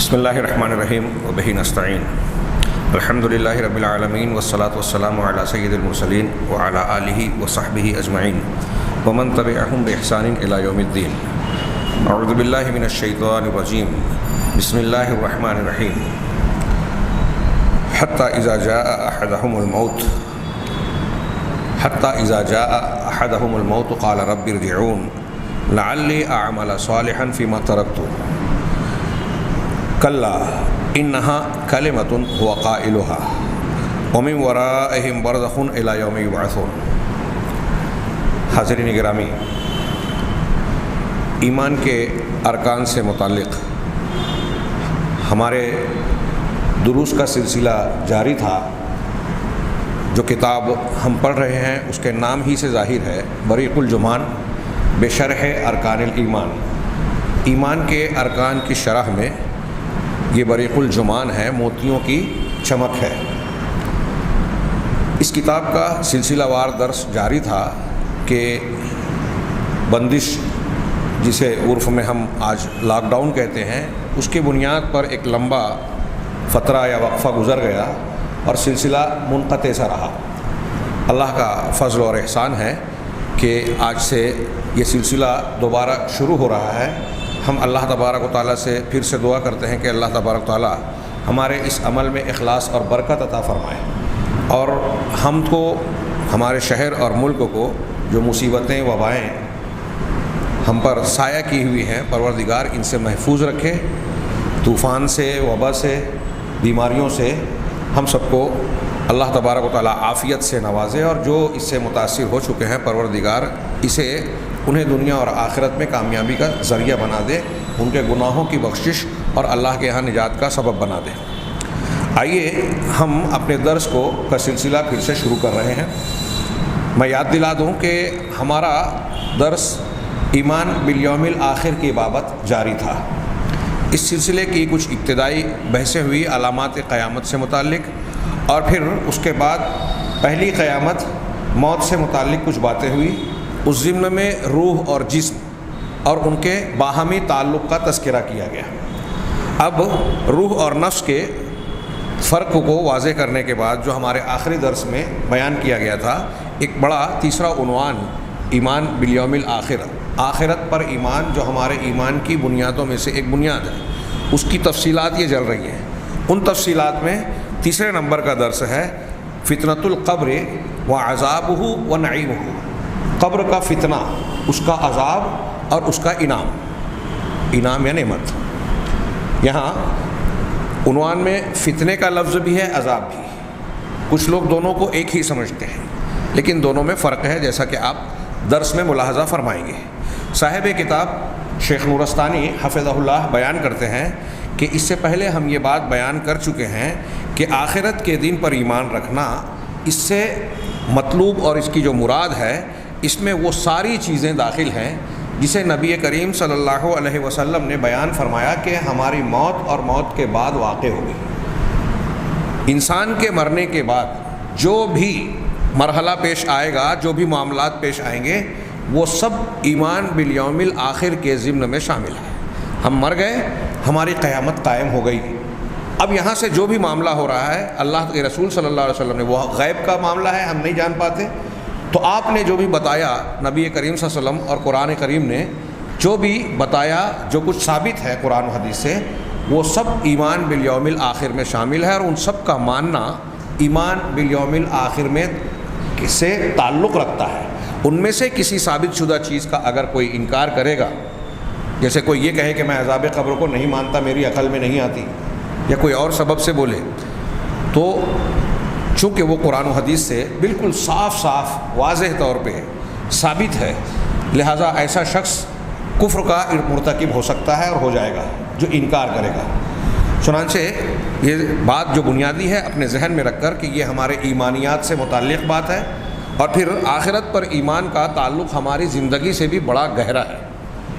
بسم اللہ الرحمن الرحیم وبہ نستعین الحمد للہ رب العالمین والصلاة والسلام علی سید المرسلین وعلی آلہ وصحبہ اجمعین ومن تبعہم بإحسان الی یوم الدین۔ اعوذ باللہ من الشیطان الرجیم، بسم اللہ الرحمن الرحیم۔ حتی اذا جاء احدہم الموت قال رب ارجعون لعلی اعمل صالحا فیما ترکت کلا انہا کلمۃ هو قائلها ومن ورائہم برزخ الی یوم یبعثون۔ حاضرین گرامی، ایمان کے ارکان سے متعلق ہمارے دروس کا سلسلہ جاری تھا۔ جو کتاب ہم پڑھ رہے ہیں اس کے نام ہی سے ظاہر ہے، بریق الجمان بشرح ارکان الایمان۔ ایمان کے ارکان کی شرح میں یہ بریق الجمان ہے، موتیوں کی چمک ہے۔ اس کتاب کا سلسلہ وار درس جاری تھا کہ بندش، جسے عرف میں ہم آج لاک ڈاؤن کہتے ہیں، اس کی بنیاد پر ایک لمبا فترہ یا وقفہ گزر گیا اور سلسلہ منقطع سا رہا۔ اللہ کا فضل اور احسان ہے کہ آج سے یہ سلسلہ دوبارہ شروع ہو رہا ہے۔ ہم اللہ تبارک و تعالیٰ سے پھر سے دعا کرتے ہیں کہ اللہ تبارک و تعالیٰ ہمارے اس عمل میں اخلاص اور برکت عطا فرمائے، اور ہم کو، ہمارے شہر اور ملک کو جو مصیبتیں وبائیں ہم پر سایہ کی ہوئی ہیں، پروردگار ان سے محفوظ رکھے، طوفان سے، وبا سے، بیماریوں سے ہم سب کو اللہ تبارک و تعالیٰ عافیت سے نوازے، اور جو اس سے متاثر ہو چکے ہیں پروردگار اسے انہیں دنیا اور آخرت میں کامیابی کا ذریعہ بنا دے، ان کے گناہوں کی بخشش اور اللہ کے ہاں نجات کا سبب بنا دے۔ آئیے ہم اپنے درس کا سلسلہ پھر سے شروع کر رہے ہیں۔ میں یاد دلا دوں کہ ہمارا درس ایمان بالیوم الآخر کی بابت جاری تھا۔ اس سلسلے کی کچھ ابتدائی بحثیں ہوئی علامات قیامت سے متعلق، اور پھر اس کے بعد پہلی قیامت، موت سے متعلق کچھ باتیں ہوئی۔ اس ضمن میں روح اور جسم اور ان کے باہمی تعلق کا تذکرہ کیا گیا۔ اب روح اور نفس کے فرق کو واضح کرنے کے بعد جو ہمارے آخری درس میں بیان کیا گیا تھا، ایک بڑا تیسرا عنوان ایمان بالیوم الآخر، آخرت پر ایمان، جو ہمارے ایمان کی بنیادوں میں سے ایک بنیاد ہے، اس کی تفصیلات یہ چل رہی ہیں۔ ان تفصیلات میں تیسرے نمبر کا درس ہے فتنۃ القبر وعذابہ ونعیمہ۔ قبر کا فتنہ، اس کا عذاب اور اس کا انعام یا نعمت۔ یہاں عنوان میں فتنے کا لفظ بھی ہے، عذاب بھی۔ کچھ لوگ دونوں کو ایک ہی سمجھتے ہیں، لیکن دونوں میں فرق ہے، جیسا کہ آپ درس میں ملاحظہ فرمائیں گے۔ صاحب کتاب شیخ نورستانی حفظہ اللہ بیان کرتے ہیں کہ اس سے پہلے ہم یہ بات بیان کر چکے ہیں کہ آخرت کے دن پر ایمان رکھنا، اس سے مطلوب اور اس کی جو مراد ہے، اس میں وہ ساری چیزیں داخل ہیں جسے نبی کریم صلی اللہ علیہ وسلم نے بیان فرمایا کہ ہماری موت اور موت کے بعد واقع ہوگی۔ انسان کے مرنے کے بعد جو بھی مرحلہ پیش آئے گا، جو بھی معاملات پیش آئیں گے، وہ سب ایمان بالیوم الآخر کے ضمن میں شامل ہے۔ ہم مر گئے، ہماری قیامت قائم ہو گئی۔ اب یہاں سے جو بھی معاملہ ہو رہا ہے، اللہ کے رسول صلی اللہ علیہ وسلم نے، وہ غیب کا معاملہ ہے، ہم نہیں جان پاتے، تو آپ نے جو بھی بتایا، نبی کریم صلی اللہ علیہ وسلم اور قرآن کریم نے جو بھی بتایا، جو کچھ ثابت ہے قرآن و حدیث سے، وہ سب ایمان بالیوم الآخر میں شامل ہے، اور ان سب کا ماننا ایمان بالیوم الآخر میں سے تعلق رکھتا ہے۔ ان میں سے کسی ثابت شدہ چیز کا اگر کوئی انکار کرے گا، جیسے کوئی یہ کہے کہ میں عذاب قبر کو نہیں مانتا، میری عقل میں نہیں آتی، یا کوئی اور سبب سے بولے، تو چونکہ وہ قرآن و حدیث سے بالکل صاف واضح طور پہ ثابت ہے، لہٰذا ایسا شخص کفر کا مرتکب ہو سکتا ہے اور ہو جائے گا جو انکار کرے گا۔ چنانچہ یہ بات جو بنیادی ہے اپنے ذہن میں رکھ کر کہ یہ ہمارے ایمانیات سے متعلق بات ہے، اور پھر آخرت پر ایمان کا تعلق ہماری زندگی سے بھی بڑا گہرا ہے۔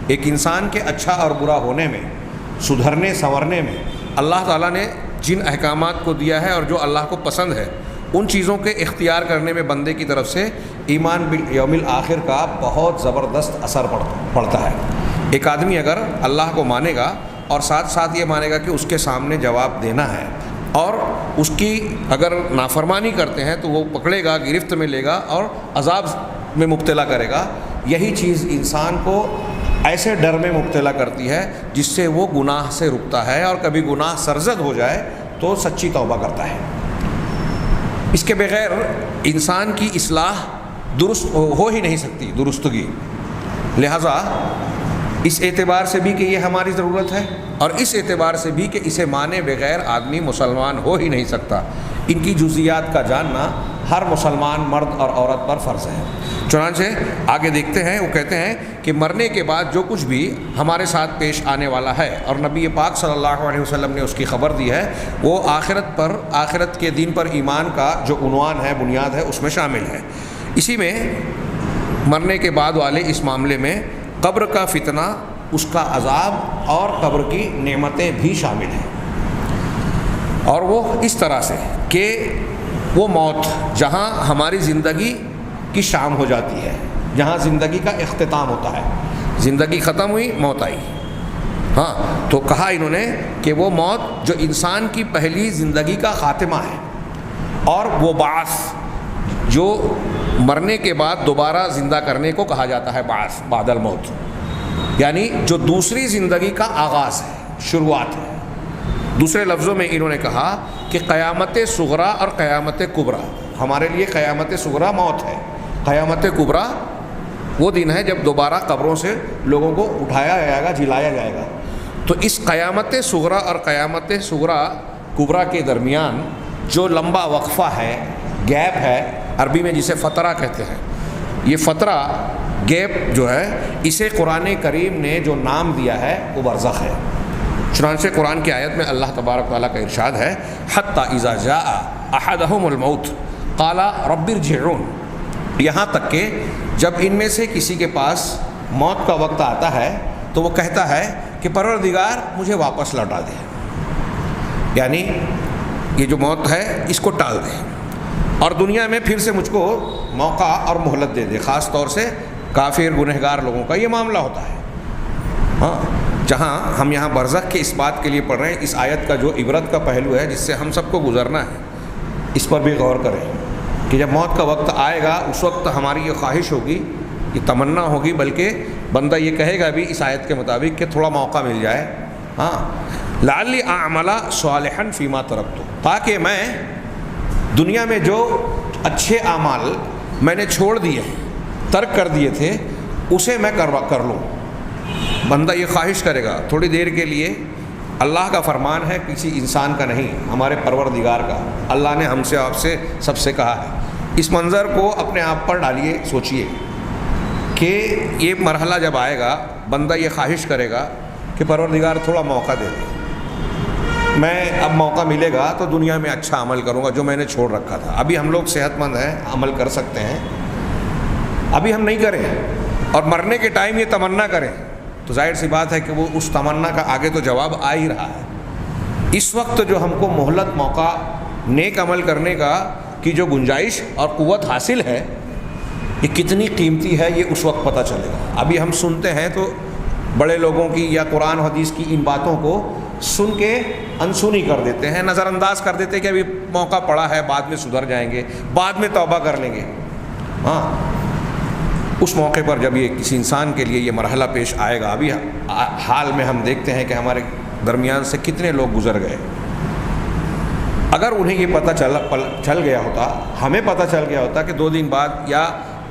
ایک انسان کے اچھا اور برا ہونے میں، سدھرنے سنورنے میں اللہ تعالیٰ نے جن احکامات کو دیا ہے اور جو اللہ کو پسند ہے، ان چیزوں کے اختیار کرنے میں بندے کی طرف سے ایمان بالیوم الآخر کا بہت زبردست اثر پڑتا ہے۔ ایک آدمی اگر اللہ کو مانے گا اور ساتھ ساتھ یہ مانے گا کہ اس کے سامنے جواب دینا ہے، اور اس کی اگر نافرمانی کرتے ہیں تو وہ پکڑے گا، گرفت میں لے گا اور عذاب میں مبتلا کرے گا۔ یہی چیز انسان کو ایسے ڈر میں مبتلا کرتی ہے جس سے وہ گناہ سے رکتا ہے، اور کبھی گناہ سرزد ہو جائے تو سچی توبہ کرتا ہے۔ اس کے بغیر انسان کی اصلاح درست ہو ہی نہیں سکتی، درستگی۔ لہٰذا اس اعتبار سے بھی کہ یہ ہماری ضرورت ہے، اور اس اعتبار سے بھی کہ اسے مانے بغیر آدمی مسلمان ہو ہی نہیں سکتا، ان کی جزیات کا جاننا ہر مسلمان مرد اور عورت پر فرض ہے۔ چنانچہ آگے دیکھتے ہیں، وہ کہتے ہیں کہ مرنے کے بعد جو کچھ بھی ہمارے ساتھ پیش آنے والا ہے، اور نبی پاک صلی اللہ علیہ وسلم نے اس کی خبر دی ہے، وہ آخرت کے دین پر ایمان کا جو عنوان ہے، بنیاد ہے، اس میں شامل ہے۔ اسی میں مرنے کے بعد والے اس معاملے میں قبر کا فتنہ، اس کا عذاب اور قبر کی نعمتیں بھی شامل ہیں، اور وہ اس طرح سے کہ وہ موت جہاں ہماری زندگی کی شام ہو جاتی ہے، جہاں زندگی کا اختتام ہوتا ہے، زندگی ختم ہوئی، موت آئی۔ ہاں، تو کہا انہوں نے کہ وہ موت جو انسان کی پہلی زندگی کا خاتمہ ہے، اور وہ بعث جو مرنے کے بعد دوبارہ زندہ کرنے کو کہا جاتا ہے، بعث بعد الموت، یعنی جو دوسری زندگی کا آغاز ہے، شروعات ہے۔ دوسرے لفظوں میں انہوں نے کہا کہ قیامت صغریٰ اور قیامت کبریٰ، ہمارے لیے قیامت صغریٰ موت ہے، قیامت کبریٰ وہ دن ہے جب دوبارہ قبروں سے لوگوں کو اٹھایا جائے گا، جلایا جائے گا۔ تو اس قیامت صغریٰ اور قیامت کبریٰ کے درمیان جو لمبا وقفہ ہے، گیپ ہے، عربی میں جسے فترہ کہتے ہیں، یہ فترہ گیپ جو ہے، اسے قرآن کریم نے جو نام دیا ہے وہ برزخ ہے۔ چنانچہ قرآن کی آیت میں اللہ تبارک تعالیٰ کا ارشاد ہے، حتی اذا جاء احدہم الموت قال رب ارجعون، یہاں تک کہ جب ان میں سے کسی کے پاس موت کا وقت آتا ہے تو وہ کہتا ہے کہ پروردگار مجھے واپس لوٹا دے، یعنی یہ جو موت ہے اس کو ٹال دے، اور دنیا میں پھر سے مجھ کو موقع اور مہلت دے دے۔ خاص طور سے کافر گنہگار لوگوں کا یہ معاملہ ہوتا ہے۔ ہاں، جہاں ہم یہاں برزخ کے اس بات کے لیے پڑھ رہے ہیں، اس آیت کا جو عبرت کا پہلو ہے جس سے ہم سب کو گزرنا ہے، اس پر بھی غور کریں کہ جب موت کا وقت آئے گا اس وقت ہماری یہ خواہش ہوگی، یہ تمنا ہوگی، بلکہ بندہ یہ کہے گا بھی اس آیت کے مطابق کہ تھوڑا موقع مل جائے، ہاں، لعلی اعمل صالحا فیما ترکت، تاکہ میں دنیا میں جو اچھے اعمال میں نے چھوڑ دیے، ترک کر دیے تھے، اسے میں کر لوں۔ بندہ یہ خواہش کرے گا تھوڑی دیر کے لیے۔ اللہ کا فرمان ہے، کسی انسان کا نہیں، ہمارے پروردگار کا۔ اللہ نے ہم سے، آپ سے، سب سے کہا ہے۔ اس منظر کو اپنے آپ پر ڈالیے، سوچئے کہ یہ مرحلہ جب آئے گا بندہ یہ خواہش کرے گا کہ پروردگار تھوڑا موقع دے دے، میں اب موقع ملے گا تو دنیا میں اچھا عمل کروں گا جو میں نے چھوڑ رکھا تھا۔ ابھی ہم لوگ صحت مند ہیں، عمل کر سکتے ہیں، ابھی ہم نہیں کریں، اور مرنے کے ٹائم یہ تمنا کریں تو ظاہر سی بات ہے کہ وہ اس تمنا کا آگے تو جواب آ ہی رہا ہے۔ اس وقت جو ہم کو مہلت، موقع نیک عمل کرنے کا کی جو گنجائش اور قوت حاصل ہے، یہ کتنی قیمتی ہے، یہ اس وقت پتہ چلے گا۔ ابھی ہم سنتے ہیں تو بڑے لوگوں کی یا قرآن حدیث کی ان باتوں کو سن کے انسنی کر دیتے ہیں، نظر انداز کر دیتے ہیں کہ ابھی موقع پڑا ہے، بعد میں سدھر جائیں گے، بعد میں توبہ کر لیں گے۔ ہاں، اس موقع پر جب یہ کسی انسان کے لیے یہ مرحلہ پیش آئے گا، ابھی حال میں ہم دیکھتے ہیں کہ ہمارے درمیان سے کتنے لوگ گزر گئے۔ اگر انہیں یہ پتہ چل گیا ہوتا، ہمیں پتہ چل گیا ہوتا کہ 2 دن بعد یا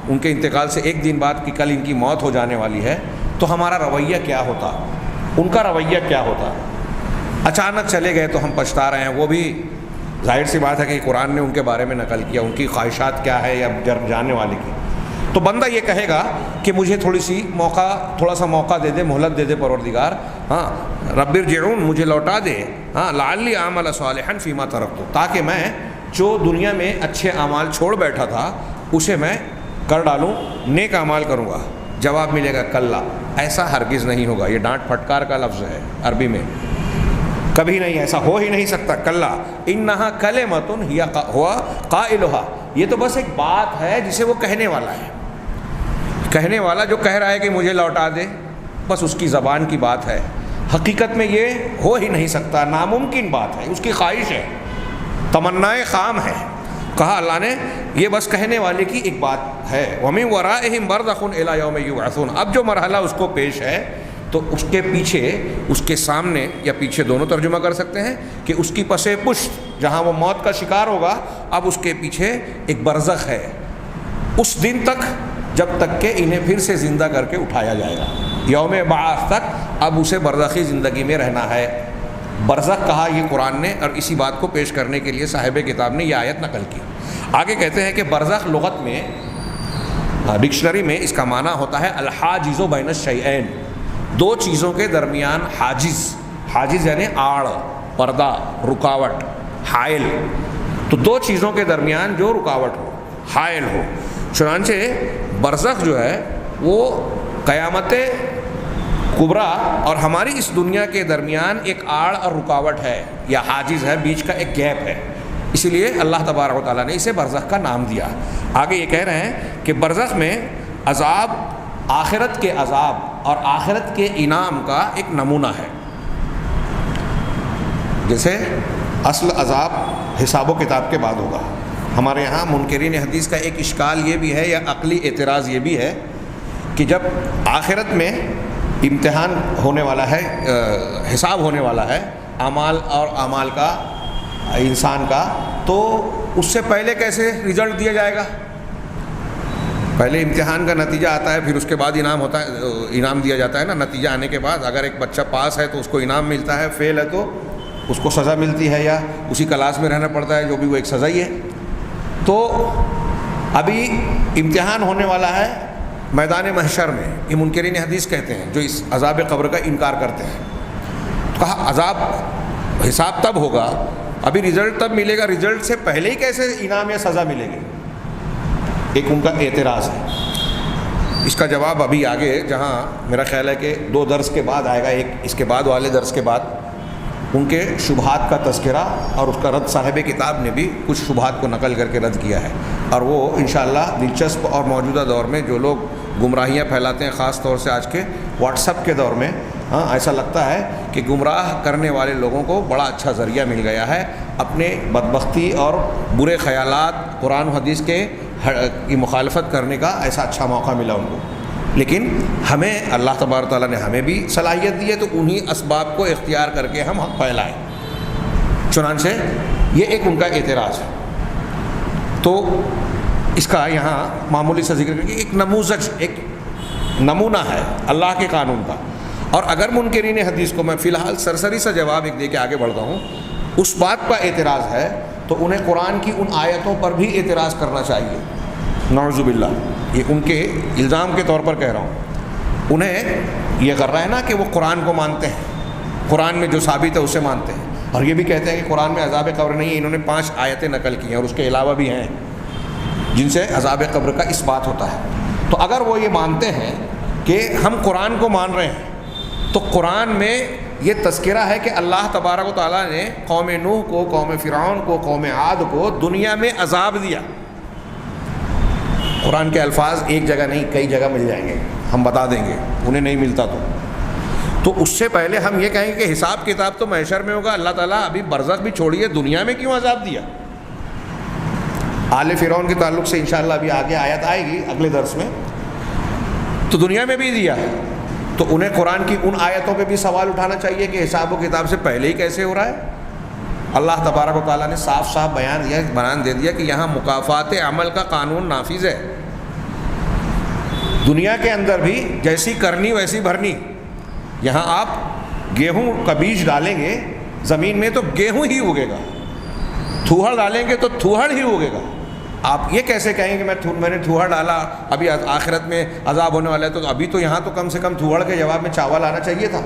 ان کے انتقال سے 1 دن بعد کہ کل ان کی موت ہو جانے والی ہے، تو ہمارا رویہ کیا ہوتا، ان کا رویہ کیا ہوتا۔ اچانک چلے گئے تو ہم پچھتا رہے ہیں، وہ بھی ظاہر سی بات ہے کہ قرآن نے ان کے بارے میں نقل کیا، ان کی خواہشات کیا ہے یا جانے والے کی۔ تو بندہ یہ کہے گا کہ مجھے تھوڑا سا موقع دے دے، مہلت دے دے پروردگار، ہاں، رب ارجعون، مجھے لوٹا دے، ہاں، لعلی اعمل صالحا فیما ترکت، تاکہ میں جو دنیا میں اچھے اعمال چھوڑ بیٹھا تھا اسے میں کر ڈالوں، نیک اعمال کروں گا۔ جواب ملے گا کلا، ایسا ہرگز نہیں ہوگا۔ یہ ڈانٹ پھٹکار کا لفظ ہے عربی میں، کبھی نہیں، ایسا ہو ہی نہیں سکتا۔ کلا انہا کلمۃ ہی قائلھا، یہ تو بس ایک بات ہے جسے وہ کہنے والا ہے، کہنے والا جو کہہ رہا ہے کہ مجھے لوٹا دے، بس اس کی زبان کی بات ہے، حقیقت میں یہ ہو ہی نہیں سکتا، ناممکن بات ہے، اس کی خواہش ہے، تمنائے خام ہے۔ کہا اللہ نے یہ بس کہنے والے کی ایک بات ہے، وَمِن وَرَائِهِمْ بَرْزَخٌ إِلَىٰ يَوْمِ يُبْعَثُونَ۔ اب جو مرحلہ اس کو پیش ہے تو اس کے پیچھے، اس کے سامنے یا پیچھے دونوں ترجمہ کر سکتے ہیں کہ اس کی پس پشت جہاں وہ موت کا شکار ہوگا، اب اس کے پیچھے ایک برزخ ہے، اس دن تک جب تک کہ انہیں پھر سے زندہ کر کے اٹھایا جائے گا، یوم بعث تک اب اسے برزخی زندگی میں رہنا ہے۔ برزخ کہا یہ قرآن نے، اور اسی بات کو پیش کرنے کے لیے صاحب کتاب نے یہ آیت نقل کی۔ آگے کہتے ہیں کہ برزخ لغت میں، ڈکشنری میں اس کا معنی ہوتا ہے الحاجز بین الشیئین، دو چیزوں کے درمیان حاجز، حاجز یعنی آڑ، پردہ، رکاوٹ، حائل، تو دو چیزوں کے درمیان جو رکاوٹ ہو، حائل ہو۔ چنانچہ برزخ جو ہے وہ قیامت کبریٰ اور ہماری اس دنیا کے درمیان ایک آڑ اور رکاوٹ ہے، یا حاجز ہے، بیچ کا ایک گیپ ہے، اسی لیے اللہ تبارک و تعالیٰ نے اسے برزخ کا نام دیا۔ آگے یہ کہہ رہے ہیں کہ برزخ میں عذاب، آخرت کے عذاب اور آخرت کے انعام کا ایک نمونہ ہے۔ جیسے اصل عذاب حساب و کتاب کے بعد ہوگا، ہمارے یہاں منکرین حدیث کا ایک اشکال یہ بھی ہے، یا عقلی اعتراض یہ بھی ہے کہ جب آخرت میں امتحان ہونے والا ہے، حساب ہونے والا ہے اعمال اور اعمال کا، انسان کا، تو اس سے پہلے کیسے رزلٹ دیا جائے گا؟ پہلے امتحان کا نتیجہ آتا ہے، پھر اس کے بعد انعام ہوتا ہے، انعام دیا جاتا ہے نا۔ نتیجہ آنے کے بعد اگر ایک بچہ پاس ہے تو اس کو انعام ملتا ہے، فیل ہے تو اس کو سزا ملتی ہے، یا اسی کلاس میں رہنا پڑتا ہے، جو بھی وہ ایک سزا ہی ہے۔ تو ابھی امتحان ہونے والا ہے میدان محشر میں، یہ منکرین حدیث کہتے ہیں جو اس عذاب قبر کا انکار کرتے ہیں۔ تو کہا عذاب حساب تب ہوگا، ابھی رزلٹ تب ملے گا، رزلٹ سے پہلے ہی کیسے انعام یا سزا ملے گی؟ ایک ان کا اعتراض ہے۔ اس کا جواب ابھی آگے، جہاں میرا خیال ہے کہ 2 درس کے بعد آئے گا، ایک اس کے بعد والے درس کے بعد، ان کے شبہات کا تذکرہ اور اس کا رد صاحب کتاب نے بھی کچھ شبہات کو نقل کر کے رد کیا ہے، اور وہ انشاءاللہ دلچسپ، اور موجودہ دور میں جو لوگ گمراہیاں پھیلاتے ہیں، خاص طور سے آج کے واٹس ایپ کے دور میں، ایسا لگتا ہے کہ گمراہ کرنے والے لوگوں کو بڑا اچھا ذریعہ مل گیا ہے اپنے بدبختی اور برے خیالات، قرآن و حدیث کی مخالفت کرنے کا ایسا اچھا موقع ملا ان کو۔ لیکن ہمیں اللہ تبارک تعالیٰ نے ہمیں بھی صلاحیت دی ہے، تو انہی اسباب کو اختیار کر کے ہم حق پھیلائیں۔ چنانچہ یہ ایک ان کا اعتراض ہے۔ تو اس کا یہاں معمولی سا ذکر کر کے ایک نموذج، ایک نمونہ ہے اللہ کے قانون کا۔ اور اگر منکرین حدیث کو میں فی الحال سرسری سا جواب ایک دے کے آگے بڑھتا ہوں، اس بات کا اعتراض ہے تو انہیں قرآن کی ان آیتوں پر بھی اعتراض کرنا چاہیے، نعوذ باللہ، یہ ان کے الزام کے طور پر کہہ رہا ہوں۔ انہیں یہ کر رہا ہے نا کہ وہ قرآن کو مانتے ہیں، قرآن میں جو ثابت ہے اسے مانتے ہیں، اور یہ بھی کہتے ہیں کہ قرآن میں عذاب قبر نہیں ہے۔ انہوں نے 5 آیتیں نقل کی ہیں اور اس کے علاوہ بھی ہیں جن سے عذاب قبر کا اس بات ہوتا ہے۔ تو اگر وہ یہ مانتے ہیں کہ ہم قرآن کو مان رہے ہیں، تو قرآن میں یہ تذکرہ ہے کہ اللہ تبارک و تعالیٰ نے قوم نوح کو، قوم فرعون کو، قوم عاد کو دنیا میں عذاب دیا۔ قرآن کے الفاظ ایک جگہ نہیں، کئی جگہ مل جائیں گے، ہم بتا دیں گے، انہیں نہیں ملتا تو اس سے پہلے ہم یہ کہیں گے کہ حساب کتاب تو محشر میں ہوگا، اللہ تعالیٰ ابھی برزخ بھی چھوڑیے، دنیا میں کیوں عذاب دیا؟ آل فرعون کے تعلق سے انشاءاللہ ابھی آگے آیت آئے گی اگلے درس میں، تو دنیا میں بھی دیا ہے۔ تو انہیں قرآن کی ان آیتوں پہ بھی سوال اٹھانا چاہیے کہ حساب و کتاب سے پہلے ہی کیسے ہو رہا ہے؟ اللہ تبارک و تعالیٰ نے صاف صاف بیان دے دیا کہ یہاں مکافات عمل کا قانون نافذ ہے۔ دنیا کے اندر بھی جیسی کرنی ویسی بھرنی۔ یہاں آپ گیہوں کا بیج ڈالیں گے زمین میں تو گیہوں ہی اگے گا، تھوہڑ ڈالیں گے تو تھوہڑ ہی اگے گا۔ آپ یہ کیسے کہیں کہ میں نے تھوہڑ ڈالا، ابھی آخرت میں عذاب ہونے والا ہے، تو ابھی تو یہاں تو کم سے کم تھوہڑ کے جواب میں چاول آنا چاہیے تھا؟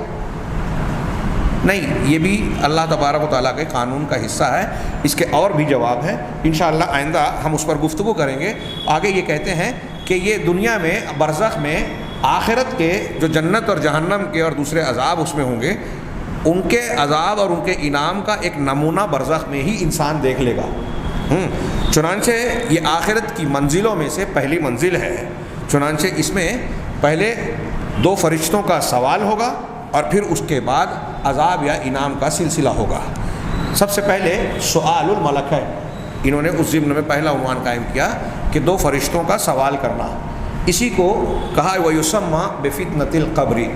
نہیں، یہ بھی اللہ تبارک و تعالیٰ کے قانون کا حصہ ہے۔ اس کے اور بھی جواب ہیں، انشاءاللہ آئندہ ہم اس پر گفتگو کریں گے۔ آگے یہ کہتے ہیں کہ یہ دنیا میں برزخ میں آخرت کے جو جنت اور جہنم کے اور دوسرے عذاب اس میں ہوں گے، ان کے عذاب اور ان کے انعام کا ایک نمونہ برزخ میں ہی انسان دیکھ لے گا۔ چنانچہ یہ آخرت کی منزلوں میں سے پہلی منزل ہے۔ چنانچہ اس میں پہلے 2 فرشتوں کا سوال ہوگا اور پھر اس کے بعد عذاب یا انعام کا سلسلہ ہوگا۔ سب سے پہلے سؤال الملک ہے، انہوں نے اس ضمن میں پہلا عنوان قائم کیا کہ 2 فرشتوں کا سوال کرنا، اسی کو کہا وَيُسَمَّى بِفِتْنَةِ الْقَبْرِ،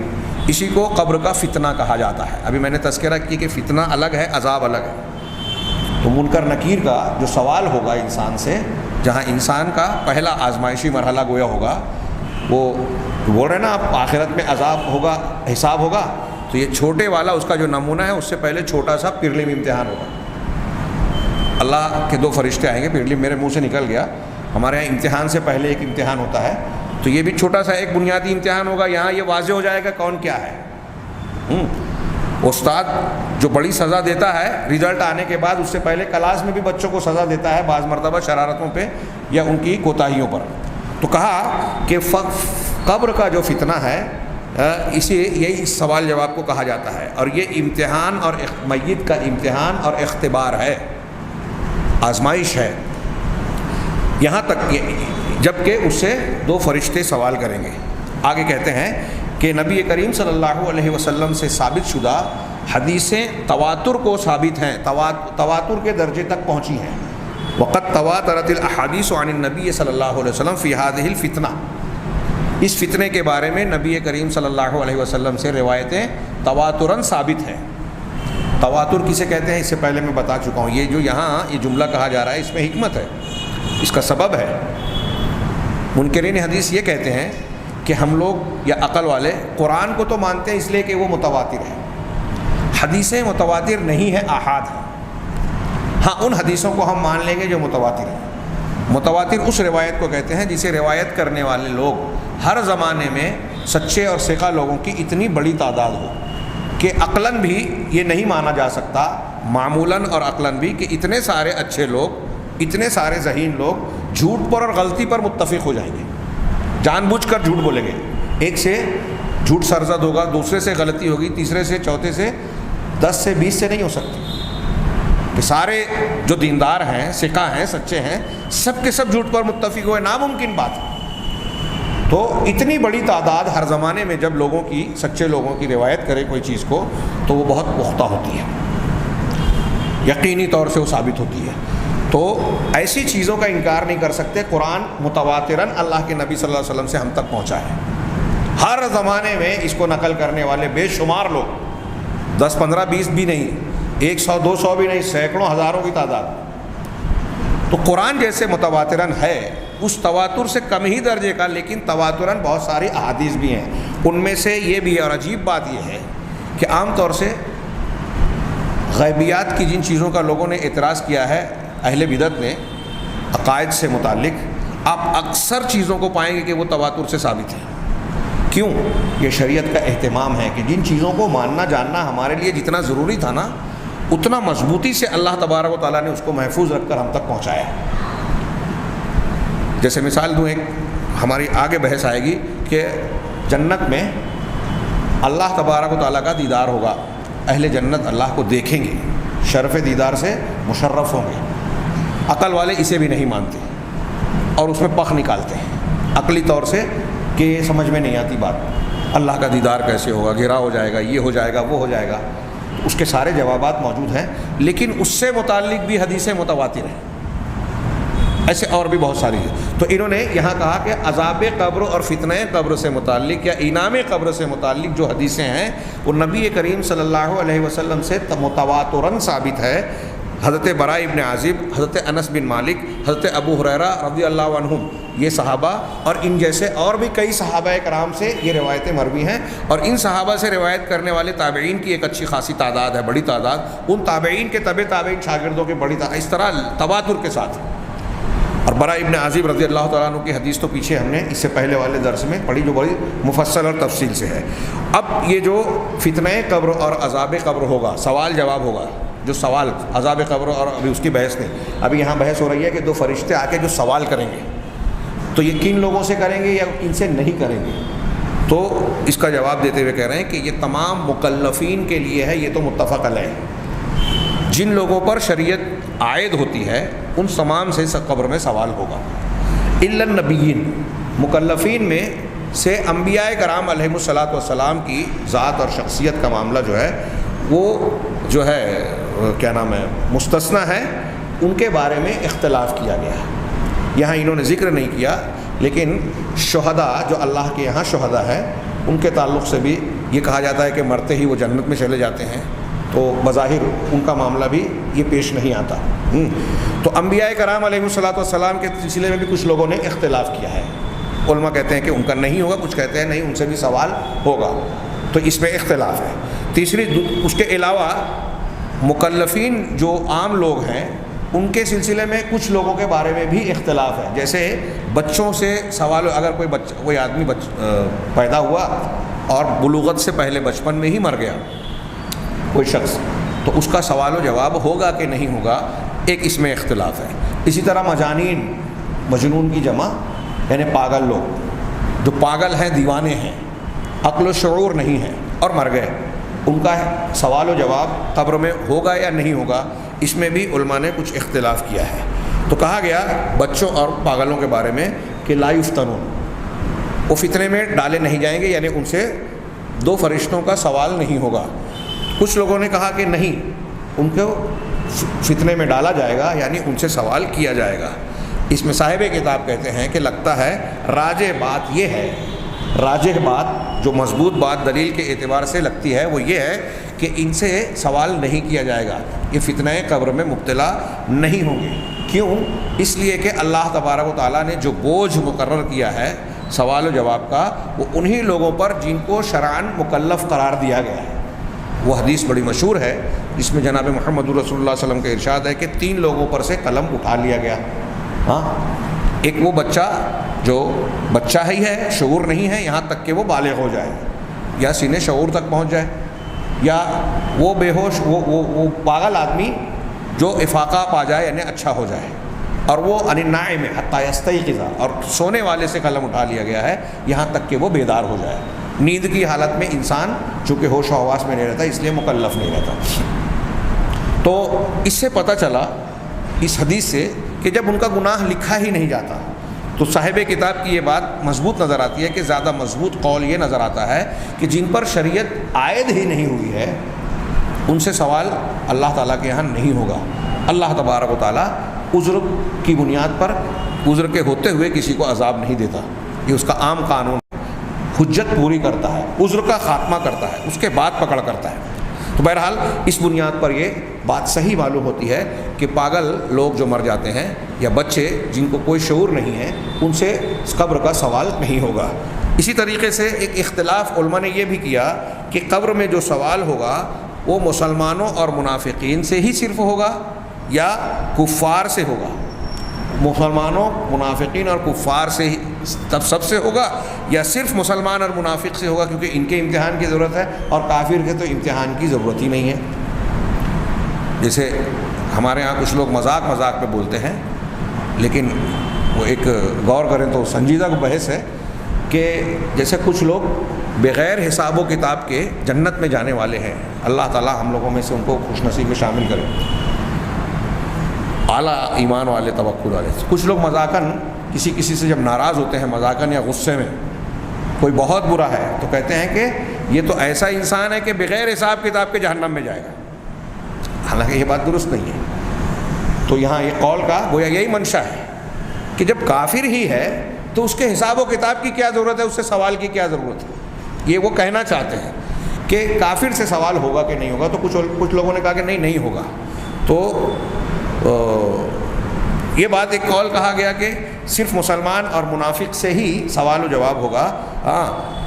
اسی کو قبر کا فتنہ کہا جاتا ہے۔ ابھی میں نے تذکرہ کیا کہ فتنہ الگ ہے، عذاب الگ ہے۔ تو منکر نکیر کا جو سوال ہوگا انسان سے، جہاں انسان کا پہلا آزمائشی مرحلہ گویا ہوگا، وہ بول رہے ہیں نا آپ آخرت میں عذاب ہوگا، حساب ہوگا، تو یہ چھوٹے والا اس کا جو نمونہ ہے اس سے پہلے چھوٹا سا پرلم امتحان ہوگا۔ اللہ کے 2 فرشتے آئیں گے، پرلم میرے منہ سے نکل گیا، ہمارے یہاں امتحان سے پہلے ایک امتحان ہوتا ہے، تو یہ بھی چھوٹا سا ایک بنیادی امتحان ہوگا، یہاں یہ واضح ہو جائے گا کون کیا ہے۔ استاد جو بڑی سزا دیتا ہے رزلٹ آنے کے بعد، اس سے پہلے کلاس میں بھی بچوں کو سزا دیتا ہے بعض مرتبہ شرارتوں پہ یا ان کی کوتاہیوں پر۔ تو کہا کہ قبر کا جو فتنہ ہے اسے یہی سوال جواب کو کہا جاتا ہے، اور یہ امتحان اور میت کا امتحان اور اختبار ہے، آزمائش ہے، یہاں تک جبکہ اس سے 2 فرشتے سوال کریں گے۔ آگے کہتے ہیں کہ نبی کریم صلی اللہ علیہ وسلم سے ثابت شدہ حدیثیں تواتر کو ثابت ہیں، تواتر کے درجے تک پہنچی ہیں۔ وقد تواترت الاحادیث عن النبی صلی اللہ علیہ وسلم فی هذه الفتنہ، اس فتنے کے بارے میں نبی کریم صلی اللہ علیہ وسلم سے روایتیں تواتراً ثابت ہیں۔ تواتر کسے کہتے ہیں اس سے پہلے میں بتا چکا ہوں، یہ جو یہاں یہ جملہ کہا جا رہا ہے اس میں حکمت ہے، اس کا سبب ہے۔ منکرین حدیث یہ کہتے ہیں کہ ہم لوگ یا عقل والے قرآن کو تو مانتے ہیں اس لیے کہ وہ متواتر ہے، حدیثیں متواتر نہیں ہیں، آحاد ہیں۔ ہاں ان حدیثوں کو ہم مان لیں گے جو متواتر ہیں۔ متواتر اس روایت کو کہتے ہیں جسے روایت کرنے والے لوگ ہر زمانے میں سچے اور ثقہ لوگوں کی اتنی بڑی تعداد ہو کہ عقلاً بھی یہ نہیں مانا جا سکتا، معمولاً اور عقلاً بھی، کہ اتنے سارے اچھے لوگ، اتنے سارے ذہین لوگ جھوٹ پر اور غلطی پر متفق ہو جائیں گے، جان بوجھ کر جھوٹ بولیں گے، ایک سے جھوٹ سرزد ہوگا، دوسرے سے غلطی ہوگی، تیسرے سے، چوتھے سے، 10 سے 20 سے نہیں ہو سکتی، کہ سارے جو دیندار ہیں، ثقہ ہیں، سچے ہیں، سب کے سب جھوٹ پر متفق ہوئے، ناممکن بات ہے۔ تو اتنی بڑی تعداد ہر زمانے میں جب لوگوں کی، سچے لوگوں کی روایت کرے کوئی چیز کو، تو وہ بہت پختہ ہوتی ہے، یقینی طور سے وہ ثابت ہوتی ہے۔ تو ایسی چیزوں کا انکار نہیں کر سکتے، قرآن متواتراً اللہ کے نبی صلی اللہ علیہ وسلم سے ہم تک پہنچا ہے۔ ہر زمانے میں اس کو نقل کرنے والے بے شمار لوگ، 10 15 20 بھی نہیں، 100 200 بھی نہیں، سینکڑوں ہزاروں کی تعداد۔ تو قرآن جیسے متواتراً ہے، اس تواتر سے کم ہی درجے کا، لیکن تواتراً بہت ساری احادیث بھی ہیں۔ ان میں سے یہ بھی ہے، اور عجیب بات یہ ہے کہ عام طور سے غیبیات کی جن چیزوں کا لوگوں نے اعتراض کیا ہے، اہل بدعت نے، عقائد سے متعلق، آپ اکثر چیزوں کو پائیں گے کہ وہ تواتر سے ثابت ہیں۔ کیوں؟ یہ شریعت کا اہتمام ہے کہ جن چیزوں کو ماننا جاننا ہمارے لیے جتنا ضروری تھا نا، اتنا مضبوطی سے اللہ تبارک و تعالیٰ نے اس کو محفوظ رکھ کر ہم تک پہنچایا ہے۔ جیسے مثال دوں، ایک ہماری آگے بحث آئے گی کہ جنت میں اللہ تبارک و تعالیٰ کا دیدار ہوگا، اہل جنت اللہ کو دیکھیں گے، شرف دیدار سے مشرف ہوں گے۔ عقل والے اسے بھی نہیں مانتے اور اس میں پخ نکالتے ہیں عقلی طور سے کہ یہ سمجھ میں نہیں آتی بات، اللہ کا دیدار کیسے ہوگا، گھرا ہو جائے گا، یہ ہو جائے گا، وہ ہو جائے گا۔ اس کے سارے جوابات موجود ہیں، لیکن اس سے متعلق بھی حدیثیں متواتر ہیں، ایسے اور بھی بہت ساری ہیں۔ تو انہوں نے یہاں کہا کہ عذاب قبر اور فتنہ قبر سے متعلق یا انعام قبر سے متعلق جو حدیثیں ہیں وہ نبی کریم صلی اللہ علیہ وسلم سے متواتراً ثابت ہے۔ حضرت براء ابن عازب، حضرت انس بن مالک، حضرت ابو ہریرہ رضی اللہ عنہم، یہ صحابہ اور ان جیسے اور بھی کئی صحابہ کرام سے یہ روایتیں مروی ہیں، اور ان صحابہ سے روایت کرنے والے تابعین کی ایک اچھی خاصی تعداد ہے، بڑی تعداد، ان تابعین کے تابعین شاگردوں کی بڑی تعداد، اس طرح تواتر کے ساتھ۔ اور براء ابن عازب رضی اللہ تعالیٰ عنہ کی حدیث تو پیچھے ہم نے اس سے پہلے والے درس میں پڑھی، جو بڑی مفصل اور تفصیل سے ہے۔ اب یہ جو فتنہ قبر اور عذاب قبر ہوگا، سوال جواب ہوگا، جو سوال عذاب قبر، اور ابھی اس کی بحث نہیں، ابھی یہاں بحث ہو رہی ہے کہ 2 فرشتے آ کے جو سوال کریں گے تو یہ کن لوگوں سے کریں گے یا ان سے نہیں کریں گے؟ تو اس کا جواب دیتے ہوئے کہہ رہے ہیں کہ یہ تمام مکلفین کے لیے ہے، یہ تو متفق علیہ، جن لوگوں پر شریعت عائد ہوتی ہے ان تمام سے قبر میں سوال ہوگا، الا النبیین، مکلفین میں سے انبیاء کرام علیہم الصلاۃ والسلام کی ذات اور شخصیت کا معاملہ جو ہے وہ جو ہے کیا نام ہے مستثنیٰ ہے، ان کے بارے میں اختلاف کیا گیا ہے۔ یہاں انہوں نے ذکر نہیں کیا، لیکن شہداء جو اللہ کے یہاں شہداء ہے ان کے تعلق سے بھی یہ کہا جاتا ہے کہ مرتے ہی وہ جنت میں چلے جاتے ہیں، تو بظاہر ان کا معاملہ بھی یہ پیش نہیں آتا۔ تو انبیاء کرام علیہ الصلاۃ والسلام کے سلسلے میں بھی کچھ لوگوں نے اختلاف کیا ہے۔ علماء کہتے ہیں کہ ان کا نہیں ہوگا، کچھ کہتے ہیں نہیں ان سے بھی سوال ہوگا، تو اس میں اختلاف ہے۔ تیسری اس کے علاوہ مکلفین جو عام لوگ ہیں ان کے سلسلے میں کچھ لوگوں کے بارے میں بھی اختلاف ہے، جیسے بچوں سے سوال، اگر کوئی آدمی پیدا ہوا اور بلوغت سے پہلے بچپن میں ہی مر گیا کوئی شخص، تو اس کا سوال و جواب ہوگا کہ نہیں ہوگا، ایک اس میں اختلاف ہے۔ اسی طرح مجانین، مجنون کی جمع یعنی پاگل لوگ، جو پاگل ہیں، دیوانے ہیں، عقل و شعور نہیں ہے اور مر گئے، ان کا سوال و جواب قبر میں ہوگا یا نہیں ہوگا، اس میں بھی علماء نے کچھ اختلاف کیا ہے۔ تو کہا گیا بچوں اور پاگلوں کے بارے میں کہ لا یفتنون، وہ فتنے میں ڈالے نہیں جائیں گے، یعنی ان سے دو فرشتوں کا سوال نہیں ہوگا۔ کچھ لوگوں نے کہا کہ نہیں، ان کو فتنے میں ڈالا جائے گا، یعنی ان سے سوال کیا جائے گا۔ اس میں صاحب کتاب کہتے ہیں کہ لگتا ہے راجح بات یہ ہے، راجح بات جو مضبوط بات دلیل کے اعتبار سے لگتی ہے وہ یہ ہے کہ ان سے سوال نہیں کیا جائے گا، یہ فتنہ قبر میں مبتلا نہیں ہوں گے۔ کیوں؟ اس لیے کہ اللہ تبارک و تعالیٰ نے جو بوجھ مقرر کیا ہے سوال و جواب کا، وہ انہی لوگوں پر جن کو شرعاً مکلف قرار دیا گیا ہے۔ وہ حدیث بڑی مشہور ہے جس میں جناب محمد رسول اللہ صلی اللہ علیہ وسلم کا ارشاد ہے کہ 3 لوگوں پر سے قلم اٹھا لیا گیا۔ ہاں، ایک وہ بچہ جو بچہ ہی ہے، شعور نہیں ہے یہاں تک کہ وہ بالغ ہو جائے یا سینے شعور تک پہنچ جائے، یا وہ بے ہوش وہ پاگل آدمی جو افاقہ پا جائے یعنی اچھا ہو جائے، اور وہ عن النائم حتی یستیقظ، اور سونے والے سے قلم اٹھا لیا گیا ہے یہاں تک کہ وہ بیدار ہو جائے۔ نیند کی حالت میں انسان چونکہ ہوش و حواس میں نہیں رہتا اس لیے مکلف نہیں رہتا۔ تو اس سے پتہ چلا اس حدیث سے کہ جب ان کا گناہ لکھا ہی نہیں جاتا تو صاحب کتاب کی یہ بات مضبوط نظر آتی ہے کہ زیادہ مضبوط قول یہ نظر آتا ہے کہ جن پر شریعت عائد ہی نہیں ہوئی ہے ان سے سوال اللہ تعالیٰ کے یہاں نہیں ہوگا۔ اللہ تبارک و تعالیٰ عذر کی بنیاد پر عذر کے ہوتے ہوئے کسی کو عذاب نہیں دیتا، یہ اس کا عام قانون، حجت پوری کرتا ہے، عذر کا خاتمہ کرتا ہے، اس کے بعد پکڑ کرتا ہے۔ تو بہرحال اس بنیاد پر یہ بات صحیح معلوم ہوتی ہے کہ پاگل لوگ جو مر جاتے ہیں یا بچے جن کو کوئی شعور نہیں ہے ان سے قبر کا سوال نہیں ہوگا۔ اسی طریقے سے ایک اختلاف علماء نے یہ بھی کیا کہ قبر میں جو سوال ہوگا وہ مسلمانوں اور منافقین سے ہی صرف ہوگا یا کفار سے ہوگا، مسلمانوں، منافقین اور کفار سے ہی سب سے ہوگا، یا صرف مسلمان اور منافق سے ہوگا کیونکہ ان کے امتحان کی ضرورت ہے اور کافر کے تو امتحان کی ضرورت ہی نہیں ہے۔ جیسے ہمارے ہاں کچھ لوگ مذاق میں بولتے ہیں، لیکن وہ ایک غور کریں تو سنجیدہ بحث ہے کہ جیسے کچھ لوگ بغیر حساب و کتاب کے جنت میں جانے والے ہیں، اللہ تعالیٰ ہم لوگوں میں سے ان کو خوش نصیب میں شامل کرے، اعلیٰ ایمان والے، توکل والے۔ کچھ لوگ مذاقاً کسی سے جب ناراض ہوتے ہیں مذاقاً یا غصے میں، کوئی بہت برا ہے تو کہتے ہیں کہ یہ تو ایسا انسان ہے کہ بغیر حساب کتاب کے جہنم میں جائے گا، حالانکہ یہ بات درست نہیں ہے۔ تو یہاں یہ قول کا گویا یہی منشا ہے کہ جب کافر ہی ہے تو اس کے حساب و کتاب کی کیا ضرورت ہے، اس سے سوال کی کیا ضرورت ہے، یہ وہ کہنا چاہتے ہیں کہ کافر سے سوال ہوگا کہ نہیں ہوگا۔ تو کچھ لوگوں نے کہا کہ نہیں ہوگا۔ تو یہ بات ایک قول کہا گیا کہ صرف مسلمان اور منافق سے ہی سوال و جواب ہوگا۔ ہاں،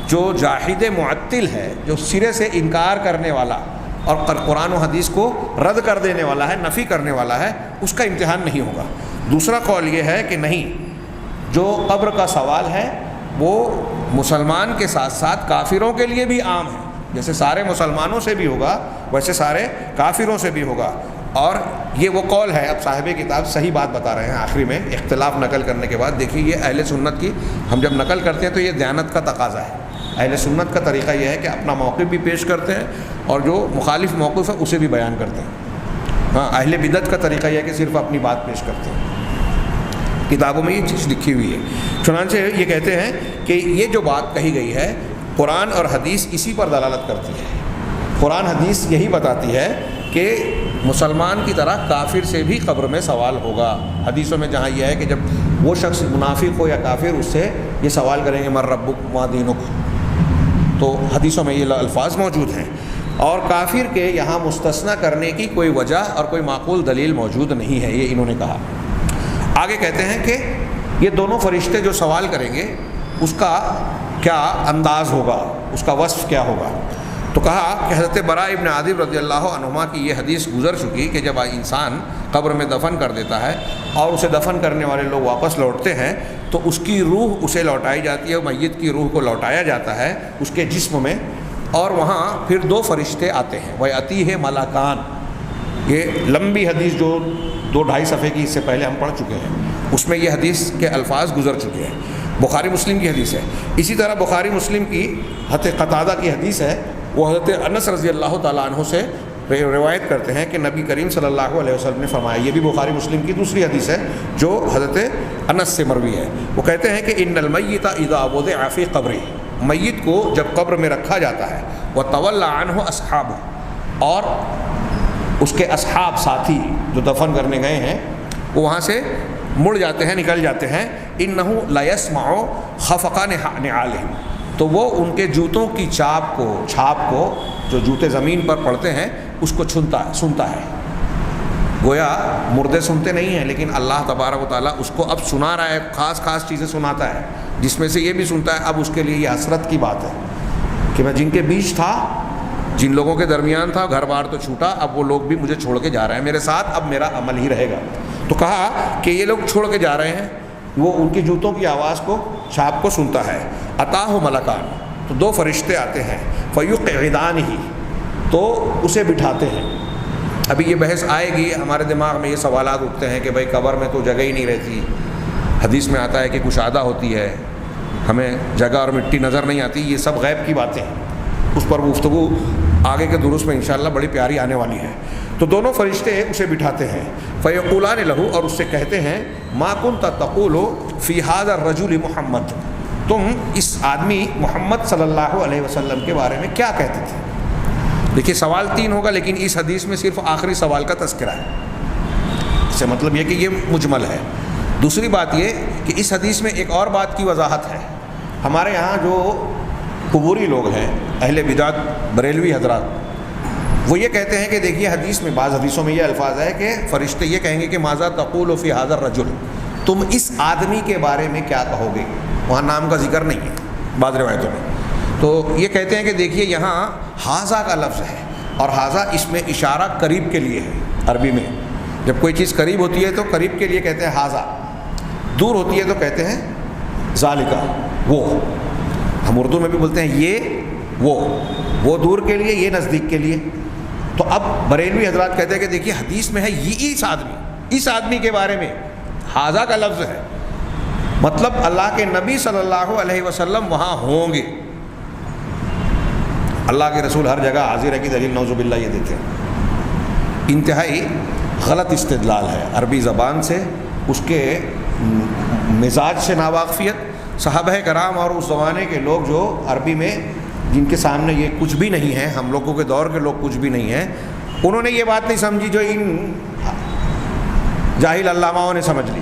جو جاحد معطل ہے، جو سرے سے انکار کرنے والا اور قرآن و حدیث کو رد کر دینے والا ہے، نفی کرنے والا ہے، اس کا امتحان نہیں ہوگا۔ دوسرا قول یہ ہے کہ نہیں، جو قبر کا سوال ہے وہ مسلمان کے ساتھ ساتھ کافروں کے لیے بھی عام ہے، جیسے سارے مسلمانوں سے بھی ہوگا ویسے سارے کافروں سے بھی ہوگا۔ اور یہ وہ قول ہے، اب صاحب کتاب صحیح بات بتا رہے ہیں آخری میں اختلاف نقل کرنے کے بعد۔ دیکھیے یہ اہل سنت کی، ہم جب نقل کرتے ہیں تو یہ دیانت کا تقاضا ہے۔ اہل سنت کا طریقہ یہ ہے کہ اپنا موقف بھی پیش کرتے ہیں اور جو مخالف موقف ہے اسے بھی بیان کرتے ہیں۔ ہاں، اہل بدعت کا طریقہ یہ ہے کہ صرف اپنی بات پیش کرتے ہیں۔ کتابوں میں یہ چیز لکھی ہوئی ہے۔ چنانچہ یہ کہتے ہیں کہ یہ جو بات کہی گئی ہے قرآن اور حدیث اسی پر دلالت کرتی ہے۔ قرآن حدیث یہی بتاتی ہے کہ مسلمان کی طرح کافر سے بھی قبر میں سوال ہوگا۔ حدیثوں میں جہاں یہ ہے کہ جب وہ شخص منافق ہو یا کافر، اس سے یہ سوال کریں گے من ربک ما دینک، تو حدیثوں میں یہ الفاظ موجود ہیں۔ اور کافر کے یہاں مستثنیٰ کرنے کی کوئی وجہ اور کوئی معقول دلیل موجود نہیں ہے، یہ انہوں نے کہا۔ آگے کہتے ہیں کہ یہ دونوں فرشتے جو سوال کریں گے اس کا کیا انداز ہوگا، اس کا وصف کیا ہوگا؟ تو کہا کہ حضرت براء ابن عازب رضی اللہ عنہما کی یہ حدیث گزر چکی کہ جب انسان قبر میں دفن کر دیتا ہے اور اسے دفن کرنے والے لوگ واپس لوٹتے ہیں تو اس کی روح اسے لوٹائی جاتی ہے، میت کی روح کو لوٹایا جاتا ہے اس کے جسم میں، اور وہاں پھر دو فرشتے آتے ہیں، وَيَأْتِيهِ مَلَكَانِ۔ یہ لمبی حدیث جو 2-2.5 صفحے کی اس سے پہلے ہم پڑھ چکے ہیں، اس میں یہ حدیث کے الفاظ گزر چکے ہیں، بخاری مسلم کی حدیث ہے۔ اسی طرح بخاری مسلم کی حضرت قتادہ کی حدیث ہے، وہ حضرت انس رضی اللہ تعالیٰ عنہ سے روایت کرتے ہیں کہ نبی کریم صلی اللہ علیہ وسلم نے فرمایا، یہ بھی بخاری مسلم کی دوسری حدیث ہے جو حضرت انس سے مروی ہے۔ وہ کہتے ہیں کہ ان المیت اذا وضع فی قبرہ، میت کو جب قبر میں رکھا جاتا ہے، وتولی عنہ اصحابہ، اور اس کے اصحاب ساتھی جو دفن کرنے گئے ہیں وہ وہاں سے مڑ جاتے ہیں، نکل جاتے ہیں، انہ لیسمع خفق نعالہم، تو وہ ان کے جوتوں کی چھاپ کو جو جوتے زمین پر پڑتے ہیں اس کو سنتا ہے۔ گویا مردے سنتے نہیں ہیں، لیکن اللہ تبارک و تعالیٰ اس کو اب سنا رہا ہے، خاص چیزیں سناتا ہے، جس میں سے یہ بھی سنتا ہے۔ اب اس کے لیے یہ حسرت کی بات ہے کہ میں جن کے بیچ تھا، جن لوگوں کے درمیان تھا، گھر بار تو چھوٹا، اب وہ لوگ بھی مجھے چھوڑ کے جا رہے ہیں، میرے ساتھ اب میرا عمل ہی رہے گا۔ تو کہا کہ یہ لوگ چھوڑ کے جا رہے ہیں، وہ ان کی جوتوں کی آواز کو، چھاپ کو سنتا ہے۔ اتاہ ملکان، تو دو فرشتے آتے ہیں، فیقعدانہ، تو اسے بٹھاتے ہیں۔ ابھی یہ بحث آئے گی، ہمارے دماغ میں یہ سوالات اٹھتے ہیں کہ بھائی قبر میں تو جگہ ہی نہیں رہتی، حدیث میں آتا ہے کہ کشادہ ہوتی ہے، ہمیں جگہ اور مٹی نظر نہیں آتی، یہ سب غیب کی باتیں ہیں، اس پر گفتگو آگے کے دروس میں انشاءاللہ بڑی پیاری آنے والی ہے۔ تو دونوں فرشتے اسے بٹھاتے ہیں، فیقولان لہ، اور اس سے کہتے ہیں، ما کنت تقول فی ھذا الرجل محمد، تم اس آدمی محمد صلی اللہ علیہ وسلم کے بارے میں کیا کہتے تھے؟ دیکھیے سوال 3 ہوگا، لیکن اس حدیث میں صرف آخری سوال کا تذکرہ ہے، اس سے مطلب یہ کہ یہ مجمل ہے۔ دوسری بات یہ کہ اس حدیث میں ایک اور بات کی وضاحت ہے۔ ہمارے یہاں جو قبوری لوگ ہیں، اہل بدعت بریلوی حضرات، وہ یہ کہتے ہیں کہ دیکھیے حدیث میں، بعض حدیثوں میں یہ الفاظ ہے کہ فرشتے یہ کہیں گے کہ ماذا تقول فی ھذا الرجل، تم اس آدمی کے بارے میں کیا کہو گے؟ وہاں نام کا ذکر نہیں ہے بعض روایتوں میں۔ تو یہ کہتے ہیں کہ دیکھیے یہاں ھذا کا لفظ ہے، اور ھذا اس میں اشارہ قریب کے لیے ہے۔ عربی میں جب کوئی چیز قریب ہوتی ہے تو قریب کے لیے کہتے ہیں ھذا، دور ہوتی ہے تو کہتے ہیں ذالکا، وہ۔ ہم اردو میں بھی بولتے ہیں یہ وہ دور کے لیے، یہ نزدیک کے لیے۔ تو اب بریلوی حضرات کہتے ہیں کہ دیکھیے حدیث میں ہے یہ اس آدمی کے بارے میں ھذا کا لفظ ہے، مطلب اللہ کے نبی صلی اللہ علیہ وسلم وہاں ہوں گے۔ اللہ کے رسول ہر جگہ حاضر ہے کی دلیل نعوذ باللہ یہ دیتے ہیں۔ انتہائی غلط استدلال ہے، عربی زبان سے، اس کے مزاج سے ناواقفیت۔ صحابہ کرام اور اس زمانے کے لوگ جو عربی میں، جن کے سامنے یہ کچھ بھی نہیں ہے، ہم لوگوں کے دور کے لوگ کچھ بھی نہیں ہیں، انہوں نے یہ بات نہیں سمجھی جو ان جاہل علاماؤں نے سمجھ لی۔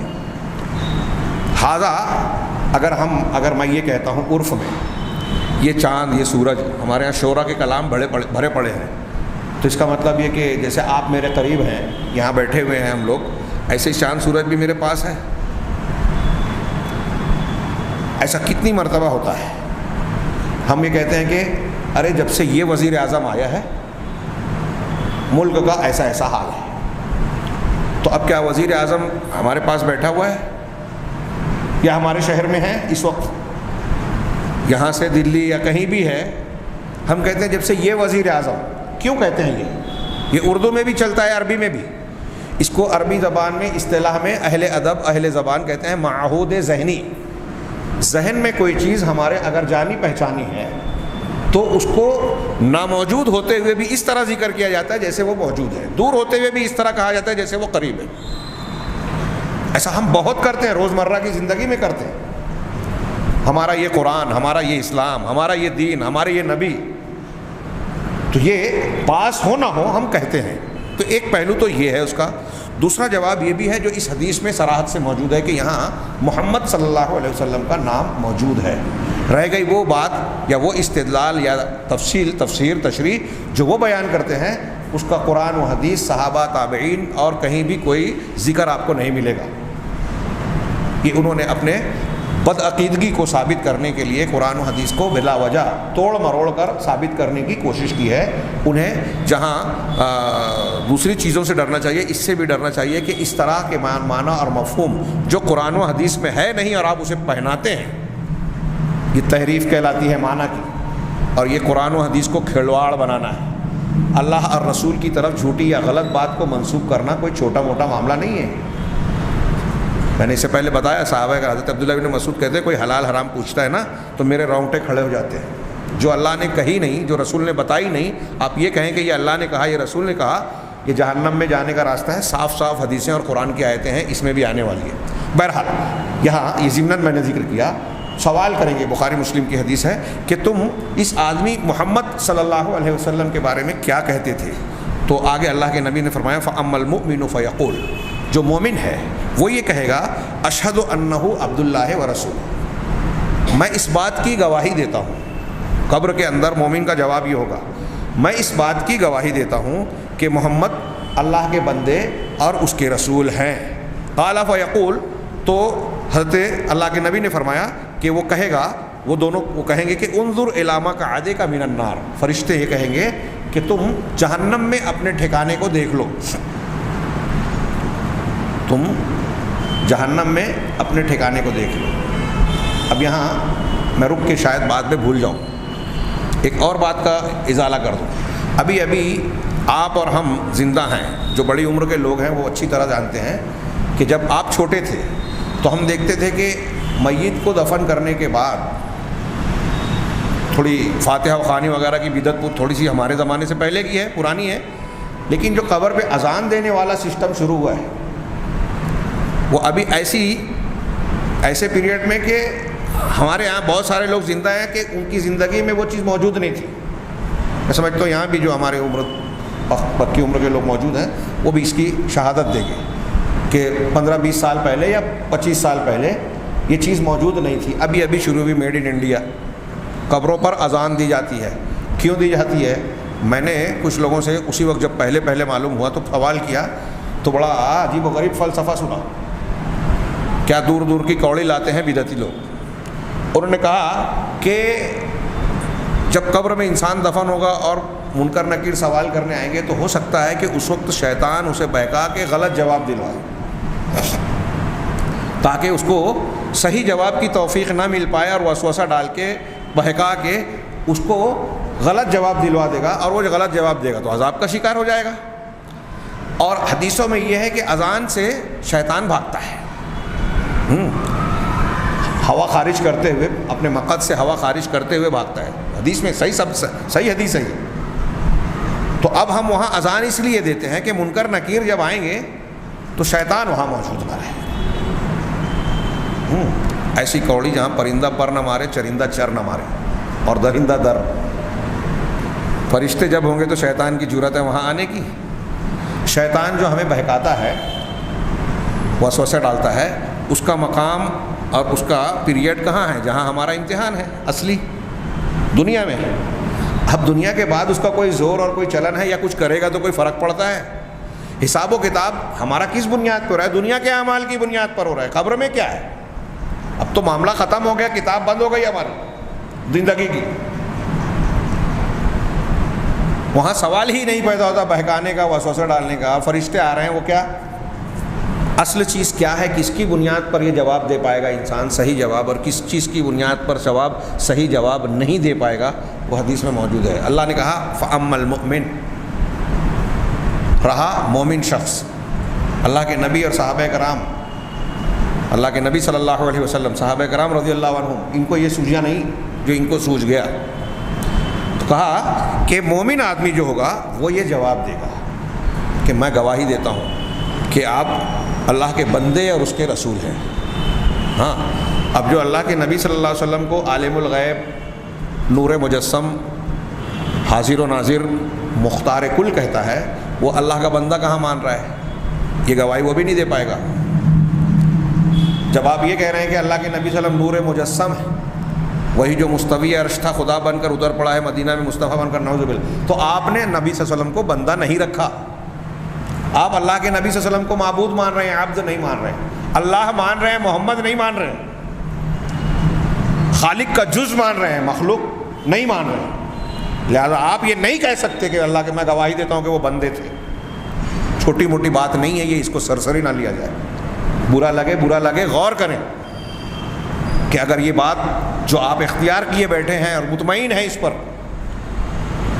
ھذا اگر میں یہ کہتا ہوں عرف میں، یہ چاند، یہ سورج، ہمارے یہاں شعرا کے کلام بھرے پڑے ہیں، تو اس کا مطلب یہ کہ جیسے آپ میرے قریب ہیں، یہاں بیٹھے ہوئے ہیں ہم لوگ، ایسے چاند سورج بھی میرے پاس ہے۔ ایسا کتنی مرتبہ ہوتا ہے؟ ہم یہ کہتے ہیں کہ ارے جب سے یہ وزیر اعظم آیا ہے ملک کا ایسا حال ہے، تو اب کیا وزیر اعظم ہمارے پاس بیٹھا ہوا ہے یا ہمارے شہر میں ہے اس وقت، یہاں سے دلی یا کہیں بھی ہے؟ ہم کہتے ہیں جب سے یہ وزیر اعظم، کیوں کہتے ہیں یہ اردو میں بھی چلتا ہے، عربی میں بھی۔ اس کو عربی زبان میں اصطلاح میں اہل ادب، اہل زبان کہتے ہیں معہود ذہنی۔ ذہن میں کوئی چیز ہمارے اگر جانی پہچانی ہے تو اس کو ناموجود ہوتے ہوئے بھی اس طرح ذکر کیا جاتا ہے جیسے وہ موجود ہے، دور ہوتے ہوئے بھی اس طرح کہا جاتا ہے جیسے وہ قریب ہے۔ ایسا ہم بہت کرتے ہیں، روزمرہ کی زندگی میں کرتے ہیں. ہمارا یہ قرآن، ہمارا یہ اسلام، ہمارا یہ دین، ہمارے یہ نبی، تو یہ پاس ہو نہ ہو ہم کہتے ہیں. تو ایک پہلو تو یہ ہے اس کا. دوسرا جواب یہ بھی ہے جو اس حدیث میں صراحت سے موجود ہے کہ یہاں محمد صلی اللہ علیہ وسلم کا نام موجود ہے. رہ گئی وہ بات یا وہ استدلال یا تفسیر تشریح جو وہ بیان کرتے ہیں، اس کا قرآن و حدیث، صحابہ، تابعین اور کہیں بھی کوئی ذکر آپ کو نہیں ملے گا. یہ انہوں نے اپنے بدعقیدگی کو ثابت کرنے کے لیے قرآن و حدیث کو بلا وجہ توڑ مروڑ کر ثابت کرنے کی کوشش کی ہے. انہیں جہاں دوسری چیزوں سے ڈرنا چاہیے، اس سے بھی ڈرنا چاہیے کہ اس طرح کے معنی اور مفہوم جو قرآن و حدیث میں ہے نہیں اور آپ اسے پہناتے ہیں، یہ تحریف کہلاتی ہے معنی کی، اور یہ قرآن و حدیث کو کھلواڑ بنانا ہے. اللہ اور رسول کی طرف جھوٹی یا غلط بات کو منسوب کرنا کوئی چھوٹا موٹا معاملہ نہیں ہے. میں نے اس سے پہلے بتایا، صحابہ کا حضرت عبداللہ بن مسعود کہتے ہیں کوئی حلال حرام پوچھتا ہے نا تو میرے رونگٹے کھڑے ہو جاتے ہیں. جو اللہ نے کہی نہیں، جو رسول نے بتائی نہیں، آپ یہ کہیں کہ یہ اللہ نے کہا، یہ رسول نے کہا، یہ جہنم میں جانے کا راستہ ہے. صاف صاف حدیثیں اور قرآن کی آیتیں ہیں، اس میں بھی آنے والی ہے. بہرحال یہاں یہ ضمناً میں نے ذکر کیا. سوال کریں گے، بخاری مسلم کی حدیث ہے کہ تم اس آدمی محمد صلی اللہ علیہ وسلم کے بارے میں کیا کہتے تھے؟ تو آگے اللہ کے نبی نے فرمایا فَأَمَّا الْمُؤْمِنُ فَيَقُولُ، جو مومن ہے وہ یہ کہے گا اشہد انہ عبد اللہ و رسول، میں اس بات کی گواہی دیتا ہوں. قبر کے اندر مومن کا جواب یہ ہوگا، میں اس بات کی گواہی دیتا ہوں کہ محمد اللہ کے بندے اور اس کے رسول ہیں. قال فیقول، تو حضرت اللہ کے نبی نے فرمایا کہ وہ کہے گا، وہ دونوں وہ کہیں گے کہ انظر الی مقعدک من النار، فرشتے یہ کہیں گے کہ تم جہنم میں اپنے ٹھکانے کو دیکھ لو، تم جہنم میں اپنے ٹھکانے کو دیکھ لو. اب یہاں میں رک کے شاید بعد میں بھول جاؤں، ایک اور بات کا ازالہ کر دوں. ابھی آپ اور ہم زندہ ہیں، جو بڑی عمر کے لوگ ہیں وہ اچھی طرح جانتے ہیں کہ جب آپ چھوٹے تھے تو ہم دیکھتے تھے کہ میت کو دفن کرنے کے بعد تھوڑی فاتحہ و خوانی وغیرہ کی بدعت تھوڑی سی ہمارے زمانے سے پہلے کی ہے، پرانی ہے، لیکن جو قبر پہ اذان دینے والا سسٹم شروع ہوا ہے وہ ابھی ایسے پیریڈ میں کہ ہمارے یہاں بہت سارے لوگ زندہ ہیں کہ ان کی زندگی میں وہ چیز موجود نہیں تھی. میں سمجھتا ہوں یہاں بھی جو ہمارے پکی عمر کے لوگ موجود ہیں وہ بھی اس کی شہادت دیں گے کہ 15-20 سال پہلے یا 25 سال پہلے یہ چیز موجود نہیں تھی. ابھی شروع ہوئی میڈ ان انڈیا. قبروں پر اذان دی جاتی ہے. کیوں دی جاتی ہے؟ میں نے کچھ لوگوں سے اسی وقت جب پہلے معلوم ہوا تو سوال کیا تو بڑا عجیب و غریب فلسفہ سنا. کیا دور دور کی کوڑی لاتے ہیں بدعتی لوگ. انہوں نے کہا کہ جب قبر میں انسان دفن ہوگا اور منکر نکیر سوال کرنے آئیں گے تو ہو سکتا ہے کہ اس وقت شیطان اسے بہکا کے غلط جواب دلوائے تاکہ اس کو صحیح جواب کی توفیق نہ مل پائے، اور وسوسہ ڈال کے بہکا کے اس کو غلط جواب دلوا دے گا، اور وہ جو غلط جواب دے گا تو عذاب کا شکار ہو جائے گا. اور حدیثوں میں یہ ہے کہ اذان سے شیطان بھاگتا ہے، ہوا خارج کرتے ہوئے، اپنے مقصد سے ہوا خارج کرتے ہوئے بھاگتا ہے. حدیث میں صحیح حدیث ہے. تو اب ہم وہاں اذان اس لیے دیتے ہیں کہ منکر نکیر جب آئیں گے تو شیطان وہاں موجود نہ رہے. ایسی کوڑی جہاں پرندہ پر نہ مارے، چرندہ چر نہ مارے، اور درندہ در. فرشتے جب ہوں گے تو شیطان کی جرأت ہے وہاں آنے کی. شیطان جو ہمیں بہکاتا ہے، وسوسہ ڈالتا ہے، اس کا مقام اور اس کا پیریڈ کہاں ہے؟ جہاں ہمارا امتحان ہے اصلی، دنیا میں. اب دنیا کے بعد اس کا کوئی زور اور کوئی چلن ہے یا کچھ کرے گا تو کوئی فرق پڑتا ہے؟ حساب و کتاب ہمارا کس بنیاد پر ہو رہا ہے؟ دنیا کے اعمال کی بنیاد پر ہو رہا ہے. قبر میں کیا ہے؟ اب تو معاملہ ختم ہو گیا، کتاب بند ہو گئی ہماری زندگی کی. وہاں سوال ہی نہیں پیدا ہوتا بہکانے کا، وسوسہ ڈالنے کا. فرشتے آ رہے ہیں، وہ کیا اصل چیز کیا ہے؟ کس کی بنیاد پر یہ جواب دے پائے گا انسان صحیح جواب، اور کس چیز کی بنیاد پر صحیح جواب نہیں دے پائے گا، وہ حدیث میں موجود ہے. اللہ نے کہا فَأَمَّا الْمُؤْمِنُ، رہا مومن شخص. اللہ کے نبی اور صحابہ کرام، اللہ کے نبی صلی اللہ علیہ وسلم، صحابہ کرام رضی اللہ عنہم، ان کو یہ سوجھا نہیں جو ان کو سوجھ گیا. تو کہا کہ مومن آدمی جو ہوگا وہ یہ جواب دے گا کہ میں گواہی دیتا ہوں کہ آپ اللہ کے بندے اور اس کے رسول ہیں۔ ہاں، اب جو اللہ کے نبی صلی اللہ علیہ وسلم کو عالم الغیب، نور مجسم، حاضر و ناظر، مختار کل کہتا ہے، وہ اللہ کا بندہ کہاں مان رہا ہے؟ یہ گواہی وہ بھی نہیں دے پائے گا۔ جب آپ یہ کہہ رہے ہیں کہ اللہ کے نبی صلی اللہ علیہ وسلم نور مجسم ہے، وہی جو مستوی عرش تھا خدا بن کر اتر پڑا ہے مدینہ میں مصطفیٰ بن کر، نعوذ باللہ، تو آپ نے نبی صلی اللہ علیہ وسلم کو بندہ نہیں رکھا۔ آپ اللہ کے نبی صلی اللہ علیہ وسلم کو معبود مان رہے ہیں، عبد نہیں مان رہے ہیں۔ اللہ مان رہے ہیں، محمد نہیں مان رہے ہیں۔ خالق کا جز مان رہے ہیں، مخلوق نہیں مان رہے ہیں۔ لہذا آپ یہ نہیں کہہ سکتے کہ اللہ کے میں گواہی دیتا ہوں کہ وہ بندے تھے۔ چھوٹی موٹی بات نہیں ہے یہ، اس کو سرسری نہ لیا جائے۔ برا لگے غور کریں کہ اگر یہ بات جو آپ اختیار کیے بیٹھے ہیں اور مطمئن ہیں اس پر،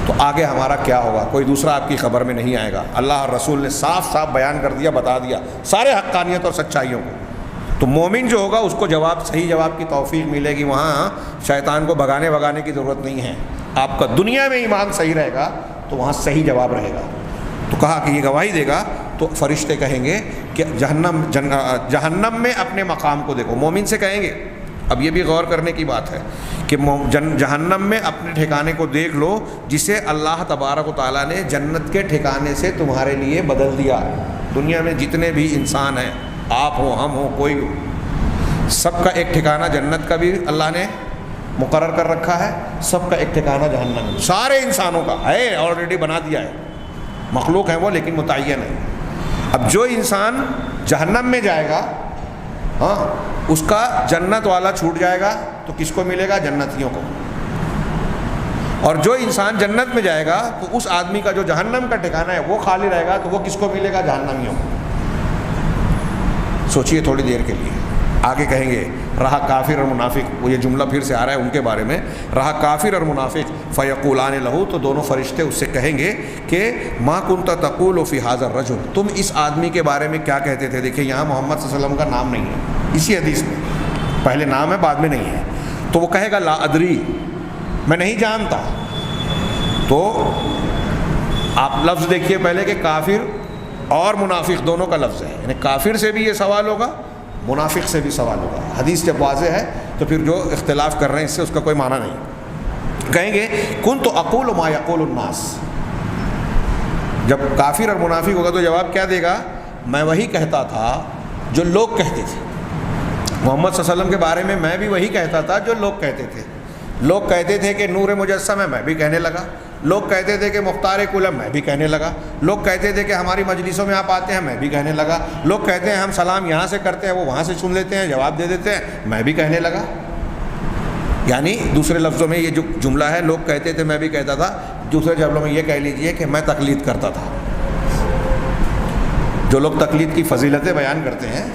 تو آگے ہمارا کیا ہوگا؟ کوئی دوسرا آپ کی خبر میں نہیں آئے گا۔ اللہ اور رسول نے صاف صاف بیان کر دیا، بتا دیا سارے حقانیت اور سچائیوں کو۔ تو مومن جو ہوگا اس کو صحیح جواب کی توفیق ملے گی، وہاں شیطان کو بھگانے کی ضرورت نہیں ہے۔ آپ کا دنیا میں ایمان صحیح رہے گا تو وہاں صحیح جواب رہے گا۔ تو کہا کہ یہ گواہی دے گا تو فرشتے کہیں گے کہ جہنم میں اپنے مقام کو دیکھو، مومن سے کہیں گے۔ اب یہ بھی غور کرنے کی بات ہے کہ جہنم میں اپنے ٹھکانے کو دیکھ لو جسے اللہ تبارک و تعالیٰ نے جنت کے ٹھکانے سے تمہارے لیے بدل دیا۔ دنیا میں جتنے بھی انسان ہیں، آپ ہوں، ہم ہوں، کوئی ہو، سب کا ایک ٹھکانہ جنت کا بھی اللہ نے مقرر کر رکھا ہے، سب کا ایک ٹھکانہ جہنم میں، سارے انسانوں کا ہے، آلریڈی بنا دیا ہے۔ مخلوق ہیں وہ لیکن متعین ہے۔ اب جو انسان جہنم میں جائے گا، ہاں، اس کا جنت والا چھوٹ جائے گا تو کس کو ملے گا؟ جنتیوں کو۔ اور جو انسان جنت میں جائے گا تو اس آدمی کا جو جہنم کا ٹھکانہ ہے وہ خالی رہے گا، تو وہ کس کو ملے گا؟ جہنمیوں کو۔ سوچئے تھوڑی دیر کے لیے۔ آگے کہیں گے رہا کافر اور منافق، وہ یہ جملہ پھر سے آ رہا ہے ان کے بارے میں، رہا کافر اور منافق فیقولان لہو، تو دونوں فرشتے اس سے کہیں گے کہ ما کنت تقول فی ھذا الرجل، تم اس آدمی کے بارے میں کیا کہتے تھے؟ دیکھیں یہاں محمد صلی اللہ علیہ وسلم کا نام نہیں ہے اسی حدیث میں، پہلے نام ہے بعد میں نہیں ہے۔ تو وہ کہے گا لا ادری، میں نہیں جانتا۔ تو آپ لفظ دیکھیے پہلے کہ کافر اور منافق دونوں کا لفظ ہے، یعنی کافر سے بھی یہ سوال ہوگا، منافق سے بھی سوال ہوگا۔ حدیث جب واضح ہے تو پھر جو اختلاف کر رہے ہیں اس سے اس کا کوئی معنی نہیں۔ کہیں گے کنت اقول ما یقول الناس، جب کافر اور منافق ہوگا تو جواب کیا دے گا؟ میں وہی کہتا تھا جو لوگ کہتے تھے، محمد صلی اللہ علیہ وسلم کے بارے میں بھی وہی کہتا تھا جو لوگ کہتے تھے۔ لوگ کہتے تھے کہ نور مجسم ہے، میں بھی کہنے لگا۔ لوگ کہتے تھے کہ مختار کلم، میں بھی کہنے لگا۔ لوگ کہتے تھے کہ ہماری مجلسوں میں آپ آتے ہیں، میں بھی کہنے لگا۔ لوگ کہتے ہیں ہم سلام یہاں سے کرتے ہیں، وہ وہاں سے سن لیتے ہیں، جواب دے دیتے ہیں، میں بھی کہنے لگا۔ یعنی دوسرے لفظوں میں یہ جو جملہ ہے، لوگ کہتے تھے میں بھی کہتا تھا، دوسرے جملوں میں یہ کہہ لیجئے کہ میں تقلید کرتا تھا۔ جو لوگ تقلید کی فضیلتیں بیان کرتے ہیں،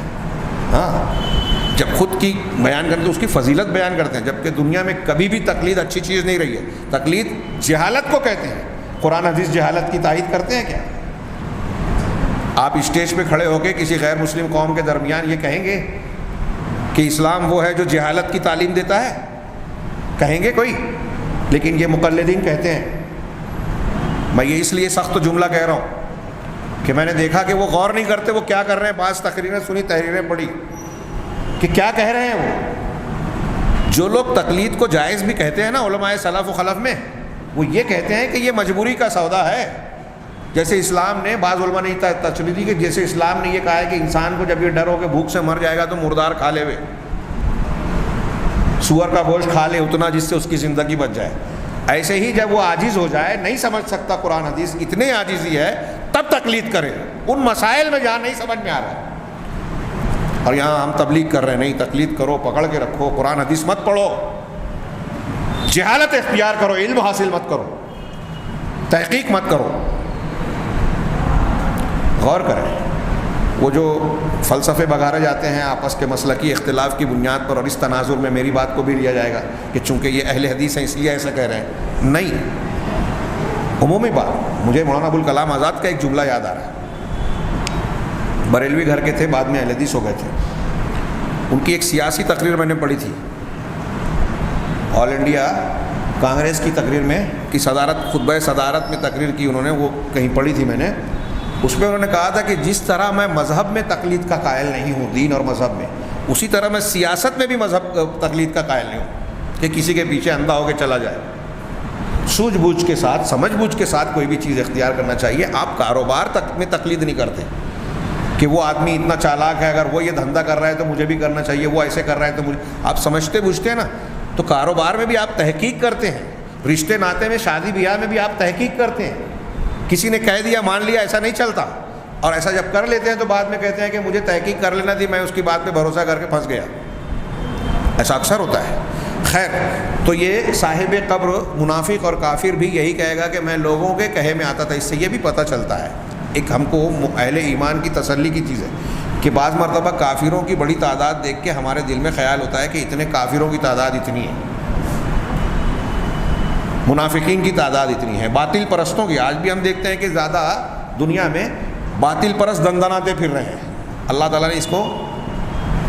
ہاں، جب خود کی بیان کرتے ہیں اس کی فضیلت بیان کرتے ہیں، جبکہ دنیا میں کبھی بھی تقلید اچھی چیز نہیں رہی ہے۔ تقلید جہالت کو کہتے ہیں۔ قرآن حدیث جہالت کی تائید کرتے ہیں کیا؟ آپ اسٹیج پہ کھڑے ہو کے کسی غیر مسلم قوم کے درمیان یہ کہیں گے کہ اسلام وہ ہے جو جہالت کی تعلیم دیتا ہے؟ کہیں گے کوئی؟ لیکن یہ مقلدین کہتے ہیں۔ میں یہ اس لیے سخت جملہ کہہ رہا ہوں کہ میں نے دیکھا کہ وہ غور نہیں کرتے وہ کیا کر رہے ہیں۔ بعض تقریریں سنی، تحریریں پڑھی کہ کیا کہہ رہے ہیں وہ۔ جو لوگ تقلید کو جائز بھی کہتے ہیں نا علماء سلف و خلف میں، وہ یہ کہتے ہیں کہ یہ مجبوری کا سودا ہے۔ جیسے اسلام نے، بعض علماء نے تشریح دی کہ جیسے اسلام نے یہ کہا ہے کہ انسان کو جب یہ ڈر ہو کہ بھوک سے مر جائے گا تو مردار کھا لے، سور کا گوشت کھا لے اتنا جس سے اس کی زندگی بچ جائے، ایسے ہی جب وہ عاجز ہو جائے، نہیں سمجھ سکتا قرآن حدیث، اتنے عاجزی ہے، تب تقلید کرے ان مسائل میں جہاں نہیں سمجھ میں آ رہا ہے۔ اور یہاں ہم تبلیغ کر رہے ہیں نہیں، تقلید کرو، پکڑ کے رکھو، قرآن حدیث مت پڑھو، جہالت اختیار کرو، علم حاصل مت کرو، تحقیق مت کرو۔ غور کریں، وہ جو فلسفے بگارے جاتے ہیں آپس کے مسلکی اختلاف کی بنیاد پر، اور اس تناظر میں میری بات کو بھی لیا جائے گا کہ چونکہ یہ اہل حدیث ہیں اس لیے ایسا کہہ رہے ہیں، نہیں، عمومی بات۔ مجھے مولانا ابوالکلام آزاد کا ایک جملہ یاد آ رہا ہے، بریلوی گھر کے تھے، بعد میں اہل حدیث ہو گئے تھے۔ ان کی ایک سیاسی تقریر میں نے پڑھی تھی، آل انڈیا کانگریس کی تقریر میں، کی صدارت، خطبہ صدارت میں تقریر کی انہوں نے، وہ کہیں پڑھی تھی میں نے۔ اس میں انہوں نے کہا تھا کہ جس طرح میں مذہب میں تقلید کا قائل نہیں ہوں، دین اور مذہب میں، اسی طرح میں سیاست میں بھی مذہب تقلید کا قائل نہیں ہوں کہ کسی کے پیچھے اندھا ہو کے چلا جائے۔ سوجھ بوجھ کے ساتھ، سمجھ بوجھ کے ساتھ کوئی بھی چیز اختیار کرنا چاہیے۔ آپ کاروبار تک میں تقلید نہیں کرتے کہ وہ آدمی اتنا چالاک ہے، اگر وہ یہ دھندا کر رہا ہے تو مجھے بھی کرنا چاہیے، وہ ایسے کر رہا ہے تو مجھے، آپ سمجھتے بوجھتے ہیں نا۔ تو کاروبار میں بھی آپ تحقیق کرتے ہیں، رشتے ناطے میں، شادی بیاہ میں بھی آپ تحقیق کرتے ہیں۔ کسی نے کہہ دیا مان لیا ایسا نہیں چلتا، اور ایسا جب کر لیتے ہیں تو بعد میں کہتے ہیں کہ مجھے تحقیق کر لینا تھی، میں اس کی بات پہ بھروسہ کر کے پھنس گیا، ایسا اکثر ہوتا ہے۔ خیر، تو یہ صاحب قبر منافق اور کافر بھی یہی کہے گا کہ میں لوگوں کے کہے میں آتا تھا۔ اس سے یہ بھی پتہ چلتا ہے، ایک ہم کو اہل ایمان کی تسلی کی چیز ہے کہ بعض مرتبہ کافروں کی بڑی تعداد دیکھ کے ہمارے دل میں خیال ہوتا ہے کہ اتنے کافروں کی تعداد اتنی ہے، منافقین کی تعداد اتنی ہے، باطل پرستوں کی۔ آج بھی ہم دیکھتے ہیں کہ زیادہ دنیا میں باطل پرست دندناتے پھر رہے ہیں۔ اللہ تعالیٰ نے اس کو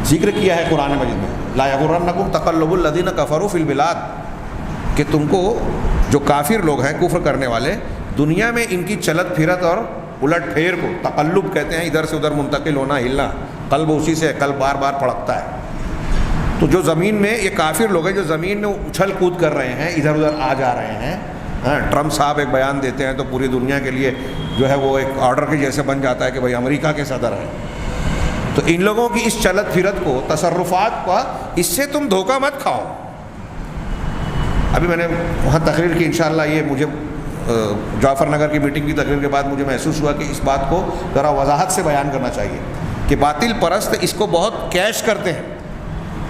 ذکر کیا ہے قرآن مجید میں، لا یغرنکم تقلب الذین کفروا فی البلاد، کہ تم کو جو کافر لوگ ہیں، کفر کرنے والے، دنیا میں ان کی چلت پھرت اور الٹ پھیر کو تقلب کہتے ہیں، ادھر سے ادھر منتقل ہونا، ہلنا، قلب اسی سے قلب بار بار پھڑکتا ہے۔ تو جو زمین میں یہ کافر لوگ ہیں جو زمین میں اچھل کود کر رہے ہیں، ادھر ادھر آ جا رہے ہیں، ٹرمپ صاحب ایک بیان دیتے ہیں تو پوری دنیا کے لیے جو ہے وہ ایک آرڈر کے جیسے بن جاتا ہے کہ بھائی امریکہ کے صدر ہیں۔ تو ان لوگوں کی اس چلت پھرت کو، تصرفات کا، اس سے تم دھوکہ مت کھاؤ۔ ابھی میں نے وہاں تقریر کی، انشاءاللہ یہ مجھے جعفر نگر کی میٹنگ کی تقریر کے بعد مجھے محسوس ہوا کہ اس بات کو ذرا وضاحت سے بیان کرنا چاہیے کہ باطل پرست اس کو بہت کیش کرتے ہیں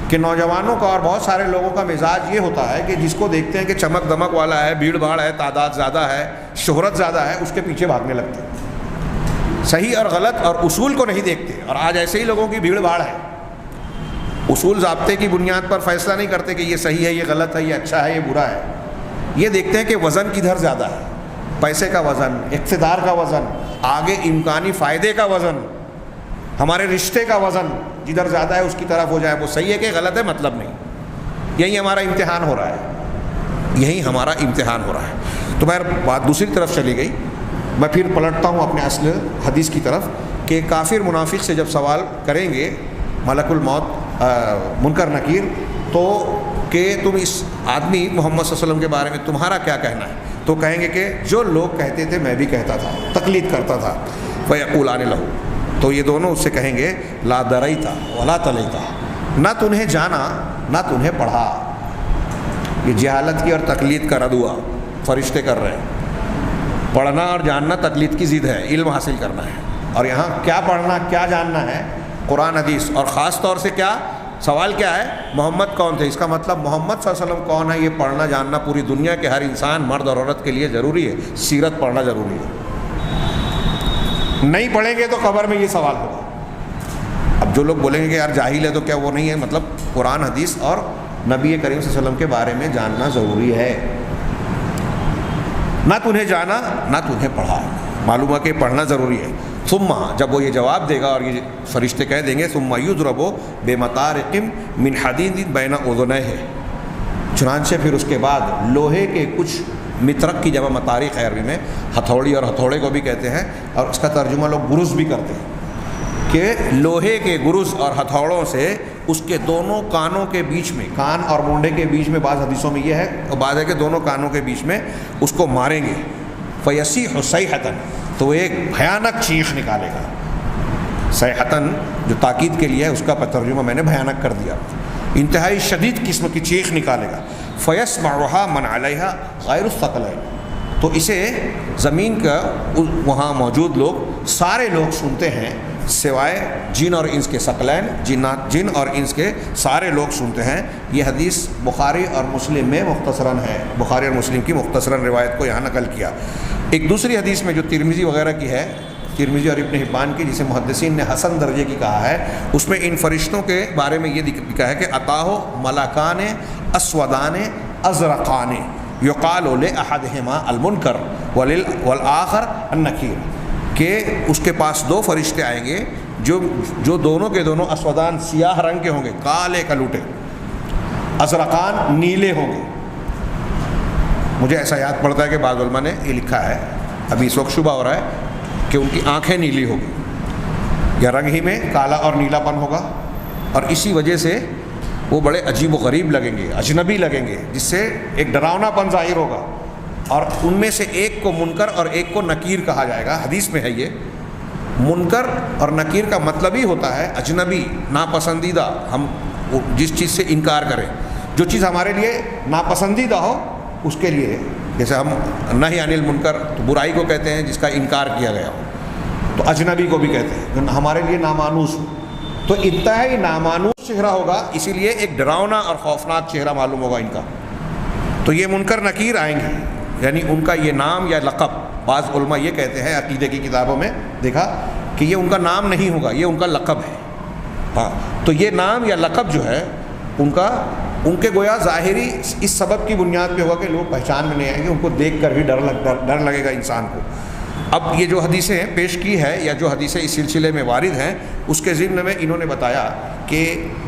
کہ نوجوانوں کا اور بہت سارے لوگوں کا مزاج یہ ہوتا ہے کہ جس کو دیکھتے ہیں کہ چمک دمک والا ہے، بھیڑ بھاڑ ہے، تعداد زیادہ ہے، شہرت زیادہ ہے، اس کے پیچھے بھاگنے لگتے ہیں۔ صحیح اور غلط اور اصول کو نہیں دیکھتے، اور آج ایسے ہی لوگوں کی بھیڑ بھاڑ ہے۔ اصول ضابطے کی بنیاد پر فیصلہ نہیں کرتے کہ یہ صحیح ہے، یہ غلط ہے، یہ اچھا ہے، یہ برا ہے۔ یہ دیکھتے ہیں کہ وزن کدھر زیادہ ہے، پیسے کا وزن، اقتدار کا وزن، آگے امکانی فائدے کا وزن، ہمارے رشتے کا وزن جدھر زیادہ ہے اس کی طرف ہو جائے، وہ صحیح ہے کہ غلط ہے مطلب نہیں۔ یہی ہمارا امتحان ہو رہا ہے، یہی ہمارا امتحان ہو رہا ہے۔ تو بات دوسری طرف چلی گئی، میں پھر پلٹتا ہوں اپنے اصل حدیث کی طرف کہ کافر منافق سے جب سوال کریں گے ملک الموت منکر نکیر تو کہ تم اس آدمی محمد صلی اللہ علیہ وسلم کے بارے میں تمہارا کیا کہنا ہے، تو کہیں گے کہ جو لوگ کہتے تھے میں بھی کہتا تھا، تقلید کرتا تھا۔ فیقولان لہ، تو یہ دونوں اس سے کہیں گے لا دریتا ولا تلیتا، نہ تنہیں جانا نہ تنہیں پڑھا۔ یہ جہالت کی اور تقلید کا رد ہوا، فرشتے کر رہے ہیں۔ پڑھنا اور جاننا تقلید کی ضد ہے، علم حاصل کرنا ہے، اور یہاں کیا پڑھنا کیا جاننا ہے، قرآن حدیث، اور خاص طور سے کیا سوال کیا ہے، محمد کون تھے۔ اس کا مطلب محمد صلی اللہ علیہ وسلم کون ہے، یہ پڑھنا جاننا پوری دنیا کے ہر انسان، مرد اور عورت کے لیے ضروری ہے۔ سیرت پڑھنا ضروری ہے، نہیں پڑھیں گے تو قبر میں یہ سوال ہوگا۔ اب جو لوگ بولیں گے کہ یار جاہل ہے تو کیا وہ نہیں ہے، مطلب قرآن حدیث اور نبی کریم صلی اللہ علیہ وسلم کے بارے میں جاننا ضروری ہے۔ نہ تنہیں جانا نہ تنہیں پڑھا، معلوم ہے کہ پڑھنا ضروری ہے۔ ثم، جب وہ یہ جواب دے گا اور یہ فرشتے کہہ دیں گے ثم یضرب بمطارق من حدید بین اذنیہ، چنانچہ پھر اس کے بعد لوہے کے کچھ مطرق کی جمع مطارق ہے عربی میں، ہتھوڑی اور ہتھوڑے کو بھی کہتے ہیں، اور اس کا ترجمہ لوگ گرز بھی کرتے ہیں کہ لوہے کے گرز اور ہتھوڑوں سے اس کے دونوں کانوں کے بیچ میں، کان اور مونڈے کے بیچ میں، بعض حدیثوں میں یہ ہے اور بعض ہے کہ دونوں کانوں کے بیچ میں اس کو ماریں گے۔ فیصیح صیحۃ، تو ایک بھیانک چیخ نکالے گا۔ صیحۃ جو تاکید کے لیے ہے، اس کا ترجمہ میں نے بھیانک کر دیا، انتہائی شدید قسم کی چیخ نکالے گا۔ فیسمعها من علیہا غیر الثقلین، تو اسے زمین کا وہاں موجود لوگ سارے لوگ سنتے ہیں سوائے جن اور انس کے، ثقلین جن اور انس کے سارے لوگ سنتے ہیں۔ یہ حدیث بخاری اور مسلم میں مختصراً ہے، بخاری اور مسلم کی مختصراً روایت کو یہاں نقل کیا۔ ایک دوسری حدیث میں جو ترمذی وغیرہ کی ہے، ترمذی اور ابن حبان کی، جسے محدثین نے حسن درجے کی کہا ہے، اس میں ان فرشتوں کے بارے میں یہ لکھا ہے کہ اتاہ ملکان اسودان ازرقان یقال لاحدہما المنکر والآخر النکیر، کہ اس کے پاس دو فرشتے آئیں گے جو دونوں کے دونوں اسودان، سیاہ رنگ کے ہوں گے، کالے کلوٹے، ازرقان نیلے ہوں گے۔ مجھے ایسا یاد پڑتا ہے کہ بعض علماء نے یہ لکھا ہے، ابھی اس وقت شبہ ہو رہا ہے کہ ان کی آنکھیں نیلی ہوگی یا رنگ ہی میں کالا اور نیلا پن ہوگا، اور اسی وجہ سے وہ بڑے عجیب و غریب لگیں گے، اجنبی لگیں گے، جس سے ایک ڈراؤنا پن ظاہر ہوگا، اور ان میں سے ایک کو منکر اور ایک کو نکیر کہا جائے گا۔ حدیث میں ہے یہ منکر اور نکیر کا مطلب ہی ہوتا ہے اجنبی، ناپسندیدہ، ہم جس چیز سے انکار کریں، جو چیز ہمارے لیے ناپسندیدہ ہو اس کے لیے، جیسے ہم نہی عن المنکر تو برائی کو کہتے ہیں جس کا انکار کیا گیا ہو، تو اجنبی کو بھی کہتے ہیں جو ہمارے لیے نامانوس ہو، تو انتہائی نامانوس چہرہ ہوگا، اسی لیے ایک ڈراؤنا اور خوفناک چہرہ معلوم ہوگا ان کا۔ تو یہ منکر نکیر آئیں گے، یعنی ان کا یہ نام یا لقب، بعض علماء یہ کہتے ہیں عقیدے کی کتابوں میں دیکھا کہ یہ ان کا نام نہیں ہوگا، یہ ان کا لقب ہے۔ ہاں، تو یہ نام یا لقب جو ہے ان کے گویا ظاہری اس سبب کی بنیاد پہ ہوگا کہ لوگ پہچان میں نہیں آئیں گے، ان کو دیکھ کر بھی ڈر لگے گا انسان کو۔ اب یہ جو حدیثیں پیش کی ہے یا جو حدیثیں اس سلسلے میں وارد ہیں، اس کے ضمن میں انہوں نے بتایا کہ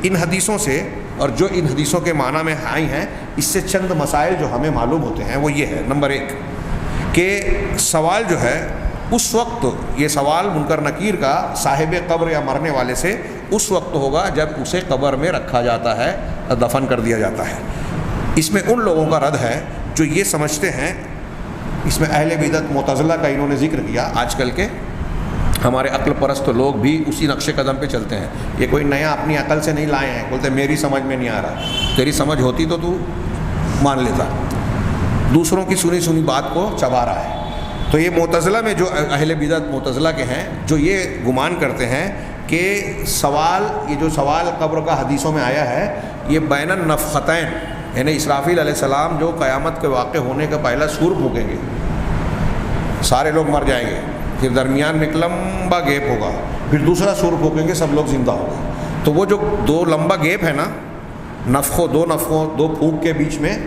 ان حدیثوں سے اور جو ان حدیثوں کے معنی میں آئی ہیں، اس سے چند مسائل جو ہمیں معلوم ہوتے ہیں وہ یہ ہے۔ نمبر 1 کہ سوال جو ہے اس وقت، یہ سوال منکر نکیر کا صاحب قبر یا مرنے والے سے اس وقت ہوگا جب اسے قبر میں رکھا جاتا ہے، دفن کر دیا جاتا ہے۔ اس میں ان لوگوں کا رد ہے جو یہ سمجھتے ہیں، اس میں اہل بدعت معتزلہ کا انہوں نے ذکر کیا، آج کل کے ہمارے عقل پرست لوگ بھی اسی نقش قدم پہ چلتے ہیں، یہ کوئی نیا اپنی عقل سے نہیں لائے ہیں، بولتے میری سمجھ میں نہیں آ رہا، تیری سمجھ ہوتی تو مان لیتا، دوسروں کی سنی سنی بات کو چبا رہا ہے۔ تو یہ معتزلہ میں جو اہل بدعت معتزلہ کے ہیں، جو یہ گمان کرتے ہیں کہ یہ جو سوال قبر کا حدیثوں میں آیا ہے، یہ بین النفختین، یعنی اسرافیل علیہ السلام جو قیامت کے واقع ہونے کا پہلا سور پھونکیں گے، سارے لوگ مر جائیں گے، پھر درمیان میں ایک لمبا گیپ ہوگا، پھر دوسرا سور پھونکیں گے، سب لوگ زندہ ہوں گے۔ تو وہ جو دو لمبا گیپ ہے نا، دو پھونک کے بیچ میں،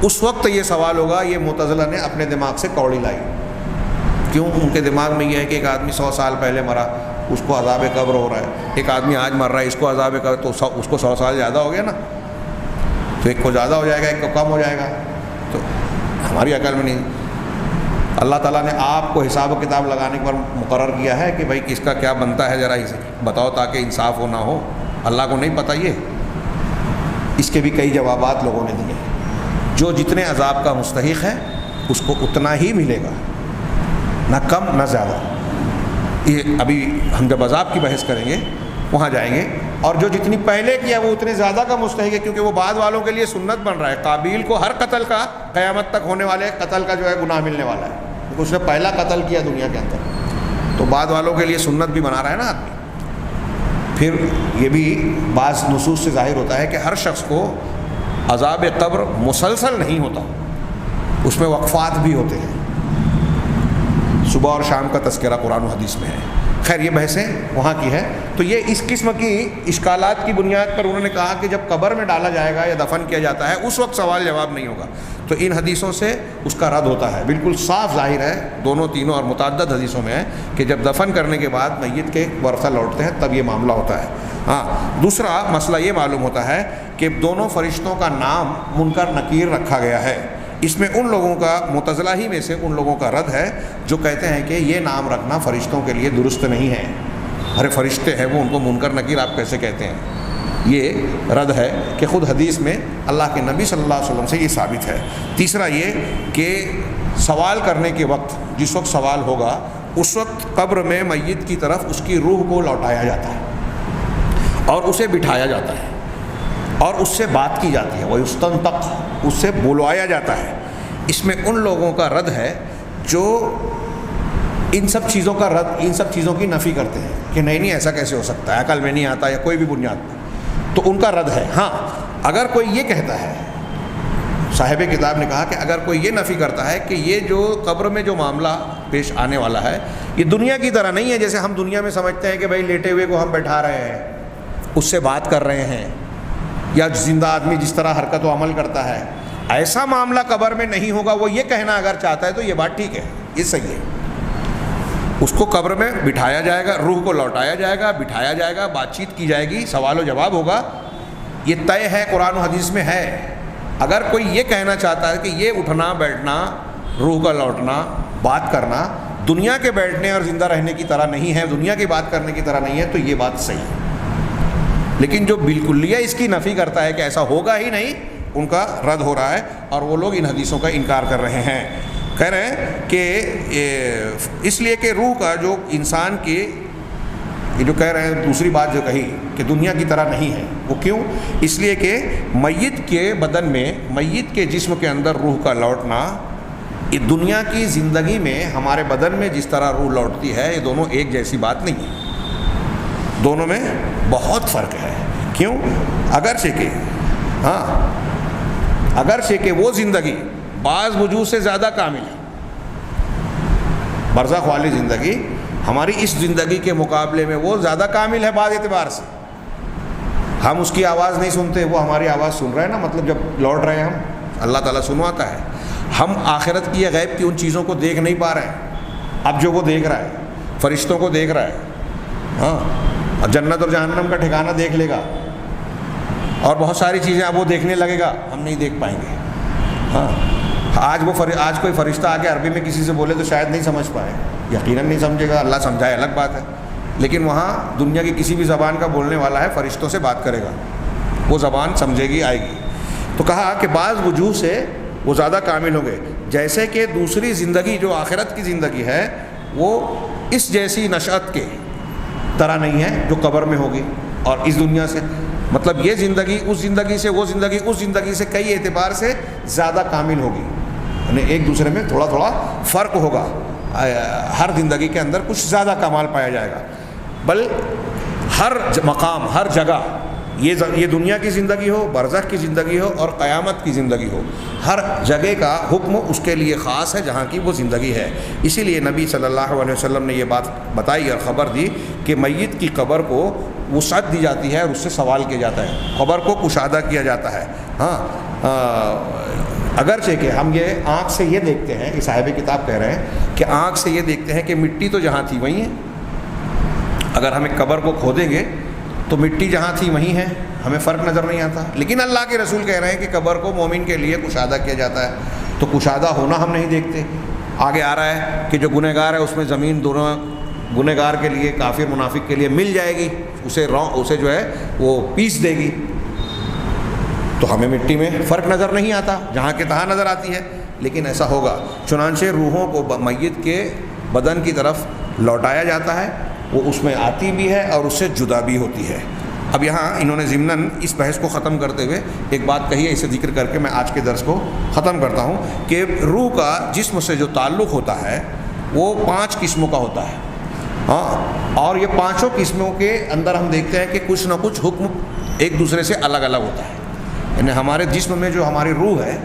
اس وقت یہ سوال ہوگا۔ یہ معتزلہ نے اپنے دماغ سے کوڑی لائی، کیوں؟ ان کے دماغ میں یہ ہے کہ ایک آدمی 100 سال پہلے مرا، اس کو عذاب قبر ہو رہا ہے، ایک آدمی آج مر رہا ہے، اس کو عذاب قبر، تو اس کو 100 سال زیادہ ہو گیا نا، تو ایک کو زیادہ ہو جائے گا، ایک کو کم ہو جائے گا، تو ہماری عقل میں نہیں۔ اللہ تعالیٰ نے آپ کو حساب و کتاب لگانے پر مقرر کیا ہے کہ بھائی کس کا کیا بنتا ہے، ذرا اسے بتاؤ تاکہ انصاف ہو نہ ہو۔ اللہ کو نہیں پتہ یہ؟ اس کے بھی کئی جوابات لوگوں نے دیے، جو جتنے عذاب کا مستحق ہے اس کو اتنا ہی ملے گا، نہ کم نہ زیادہ۔ یہ ابھی ہم جب عذاب کی بحث کریں گے وہاں جائیں گے، اور جو جتنی پہلے کیا وہ اتنے زیادہ کا مستحق ہے، کیونکہ وہ بعد والوں کے لیے سنت بن رہا ہے۔ قابیل کو ہر قتل کا، قیامت تک ہونے والے قتل کا جو ہے گناہ ملنے والا ہے، کیونکہ اس نے پہلا قتل کیا دنیا کے اندر، تو بعد والوں کے لیے سنت بھی بنا رہا ہے نا آدمی۔ پھر یہ بھی بعض نصوص سے ظاہر ہوتا ہے کہ ہر شخص کو عذاب قبر مسلسل نہیں ہوتا، اس میں وقفات بھی ہوتے ہیں، صبح اور شام کا تذکرہ قرآن و حدیث میں ہے۔ خیر یہ بحثیں وہاں کی ہے۔ تو یہ اس قسم کی اشکالات کی بنیاد پر انہوں نے کہا کہ جب قبر میں ڈالا جائے گا یا دفن کیا جاتا ہے اس وقت سوال جواب نہیں ہوگا، تو ان حدیثوں سے اس کا رد ہوتا ہے۔ بالکل صاف ظاہر ہے، دونوں تینوں اور متعدد حدیثوں میں ہے کہ جب دفن کرنے کے بعد میت کے ورثہ لوٹتے ہیں تب یہ معاملہ ہوتا ہے۔ ہاں، دوسرا مسئلہ یہ معلوم ہوتا ہے کہ دونوں فرشتوں کا نام منکر نکیر رکھا گیا ہے۔ اس میں ان لوگوں کا، معتزلہ ہی میں سے ان لوگوں کا رد ہے جو کہتے ہیں کہ یہ نام رکھنا فرشتوں کے لیے درست نہیں ہے، ارے فرشتے ہیں وہ، ان کو منکر نکیر آپ کیسے کہتے ہیں؟ یہ رد ہے کہ خود حدیث میں اللہ کے نبی صلی اللہ علیہ وسلم سے یہ ثابت ہے۔ تیسرا یہ کہ سوال کرنے کے وقت، جس وقت سوال ہوگا اس وقت قبر میں میت کی طرف اس کی روح کو لوٹایا جاتا ہے اور اسے بٹھایا جاتا ہے اور اس سے بات کی جاتی ہے، وَيُسْتَنْطَقُ، اس سے بلوایا جاتا ہے۔ اس میں ان لوگوں کا رد ہے جو ان سب چیزوں کا رد، ان سب چیزوں کی نفی کرتے ہیں کہ نہیں ایسا کیسے ہو سکتا ہے، عقل میں نہیں آتا یا کوئی بھی بنیاد پر، تو ان کا رد ہے۔ ہاں، اگر کوئی یہ کہتا ہے، صاحب کتاب نے کہا کہ اگر کوئی یہ نفی کرتا ہے کہ یہ جو قبر میں جو معاملہ پیش آنے والا ہے یہ دنیا کی طرح نہیں ہے، جیسے ہم دنیا میں سمجھتے ہیں کہ بھائی لیٹے ہوئے کو ہم بیٹھا رہے ہیں، اس سے بات کر رہے ہیں، یا زندہ آدمی جس طرح حرکت و عمل کرتا ہے، ایسا معاملہ قبر میں نہیں ہوگا۔ وہ یہ کہنا اگر چاہتا ہے تو یہ بات ٹھیک ہے، یہ صحیح ہے، اس کو قبر میں بٹھایا جائے گا، روح کو لوٹایا جائے گا، بٹھایا جائے گا، بات چیت کی جائے گی، سوال و جواب ہوگا، یہ طے ہے، قرآن و حدیث میں ہے۔ اگر کوئی یہ کہنا چاہتا ہے کہ یہ اٹھنا بیٹھنا، روح کا لوٹنا، بات کرنا دنیا کے بیٹھنے اور زندہ رہنے کی طرح نہیں ہے، دنیا کی بات کرنے کی طرح نہیں ہے، تو یہ بات صحیح ہے۔ لیکن جو بالکلیہ اس کی نفی کرتا ہے کہ ایسا ہوگا ہی نہیں، ان کا رد ہو رہا ہے، اور وہ لوگ ان حدیثوں کا انکار کر رہے ہیں، کہہ رہے ہیں کہ اس لیے کہ روح کا جو انسان کی، یہ جو کہہ رہے ہیں دوسری بات جو کہی کہ دنیا کی طرح نہیں ہے، وہ کیوں؟ اس لیے کہ میت کے بدن میں، میت کے جسم کے اندر روح کا لوٹنا، یہ دنیا کی زندگی میں ہمارے بدن میں جس طرح روح لوٹتی ہے، یہ دونوں ایک جیسی بات نہیں ہے، دونوں میں بہت فرق ہے۔ کیوں؟ اگرچہ کہ وہ زندگی بعض وجوہ سے زیادہ کامل ہے، برزخ والی زندگی ہماری اس زندگی کے مقابلے میں وہ زیادہ کامل ہے بعض اعتبار سے۔ ہم اس کی آواز نہیں سنتے، وہ ہماری آواز سن رہے ہیں نا، مطلب جب لوٹ رہے ہیں ہم، اللہ تعالیٰ سنواتا ہے۔ ہم آخرت کی یا غیب کی ان چیزوں کو دیکھ نہیں پا رہے ہیں، اب جو وہ دیکھ رہا ہے، فرشتوں کو دیکھ رہا ہے، اور جنت اور جہنم کا ٹھکانہ دیکھ لے گا، اور بہت ساری چیزیں اب وہ دیکھنے لگے گا، ہم نہیں دیکھ پائیں گے۔ آج کوئی فرشتہ آ کے عربی میں کسی سے بولے تو شاید نہیں سمجھ پائے، یقیناً نہیں سمجھے گا، اللہ سمجھائے الگ بات ہے، لیکن وہاں دنیا کی کسی بھی زبان کا بولنے والا ہے، فرشتوں سے بات کرے گا، وہ زبان سمجھے گی، آئے گی۔ تو کہا کہ بعض وجوہ سے وہ زیادہ کامل ہوں گے، جیسے کہ دوسری زندگی جو آخرت کی زندگی ہے وہ اس جیسی نشأت کے طرح نہیں ہے جو قبر میں ہوگی، اور اس دنیا سے، مطلب یہ زندگی اس زندگی سے، وہ زندگی اس زندگی سے کئی اعتبار سے زیادہ کامل ہوگی، یعنی ایک دوسرے میں تھوڑا تھوڑا فرق ہوگا، ہر زندگی کے اندر کچھ زیادہ کمال پایا جائے گا، بل ہر مقام، ہر جگہ، یہ دنیا کی زندگی ہو، برزخ کی زندگی ہو اور قیامت کی زندگی ہو، ہر جگہ کا حکم اس کے لیے خاص ہے جہاں کی وہ زندگی ہے۔ اسی لیے نبی صلی اللہ علیہ وسلم نے یہ بات بتائی اور خبر دی کہ میت کی قبر کو وسعت دی جاتی ہے اور اس سے سوال کیا جاتا ہے، قبر کو کشادہ کیا جاتا ہے۔ اگرچہ کہ ہم یہ آنکھ سے یہ دیکھتے ہیں، کہ صاحب کتاب کہہ رہے ہیں کہ آنکھ سے یہ دیکھتے ہیں کہ مٹی تو جہاں تھی وہیں ہے، اگر ہم ایک قبر کو کھودیں گے تو مٹی جہاں تھی وہیں ہے، ہمیں فرق نظر نہیں آتا، لیکن اللہ کے رسول کہہ رہے ہیں کہ قبر کو مومن کے لیے کشادہ کیا جاتا ہے، تو کشادہ ہونا ہم نہیں دیکھتے۔ آگے آ رہا ہے کہ جو گنہگار ہے اس میں زمین دونوں گنہگار کے لیے، کافر منافق کے لیے مل جائے گی، اسے جو ہے وہ پیس دے گی، تو ہمیں مٹی میں فرق نظر نہیں آتا، جہاں کے تہاں نظر آتی ہے، لیکن ایسا ہوگا۔ چنانچہ روحوں کو میت کے بدن کی طرف لوٹایا جاتا ہے، وہ اس میں آتی بھی ہے اور اس سے جدا بھی ہوتی ہے۔ اب یہاں انہوں نے ضمناً اس بحث کو ختم کرتے ہوئے ایک بات کہی ہے، اسے ذکر کر کے میں آج کے درس کو ختم کرتا ہوں کہ روح کا جسم سے جو تعلق ہوتا ہے وہ 5 قسموں کا ہوتا ہے، اور یہ 5 قسموں کے اندر ہم دیکھتے ہیں کہ کچھ نہ کچھ حکم ایک دوسرے سے الگ الگ ہوتا ہے، یعنی ہمارے جسم میں جو ہماری روح ہے،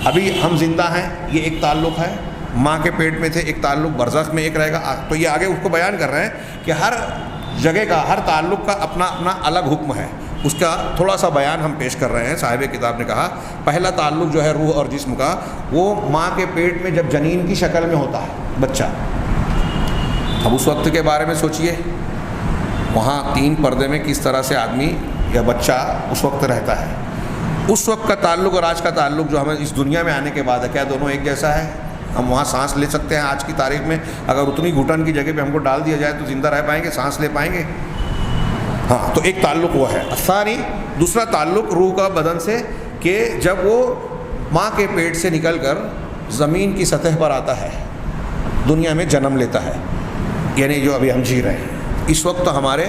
ابھی ہم زندہ ہیں، یہ ایک تعلق ہے، ماں کے پیٹ میں تھے ایک تعلق، برزخ میں ایک رہے گا، تو یہ آگے اس کو بیان کر رہے ہیں کہ ہر جگہ کا، ہر تعلق کا اپنا اپنا الگ حکم ہے، اس کا تھوڑا سا بیان ہم پیش کر رہے ہیں۔ صاحب کتاب نے کہا پہلا تعلق جو ہے روح اور جسم کا، وہ ماں کے پیٹ میں جب جنین کی شکل میں ہوتا ہے بچہ، اب اس وقت کے بارے میں سوچئے، وہاں 3 پردے میں کس طرح سے آدمی یا بچہ اس وقت رہتا ہے، اس وقت کا تعلق اور آج کا تعلق جو ہمیں اس دنیا میں آنے کے بعد ہے، کیا دونوں ایک جیسا ہے؟ ہم وہاں سانس لے سکتے ہیں آج کی تاریخ میں؟ اگر اتنی گھٹن کی جگہ پہ ہم کو ڈال دیا جائے تو زندہ رہ پائیں گے، سانس لے پائیں گے؟ ہاں، تو ایک تعلق وہ ہے۔ ثانی، دوسرا تعلق روح کا بدن سے، کہ جب وہ ماں کے پیٹ سے نکل کر زمین کی سطح پر آتا ہے، دنیا میں جنم لیتا ہے، یعنی جو ابھی ہم جی رہے ہیں، اس وقت ہمارے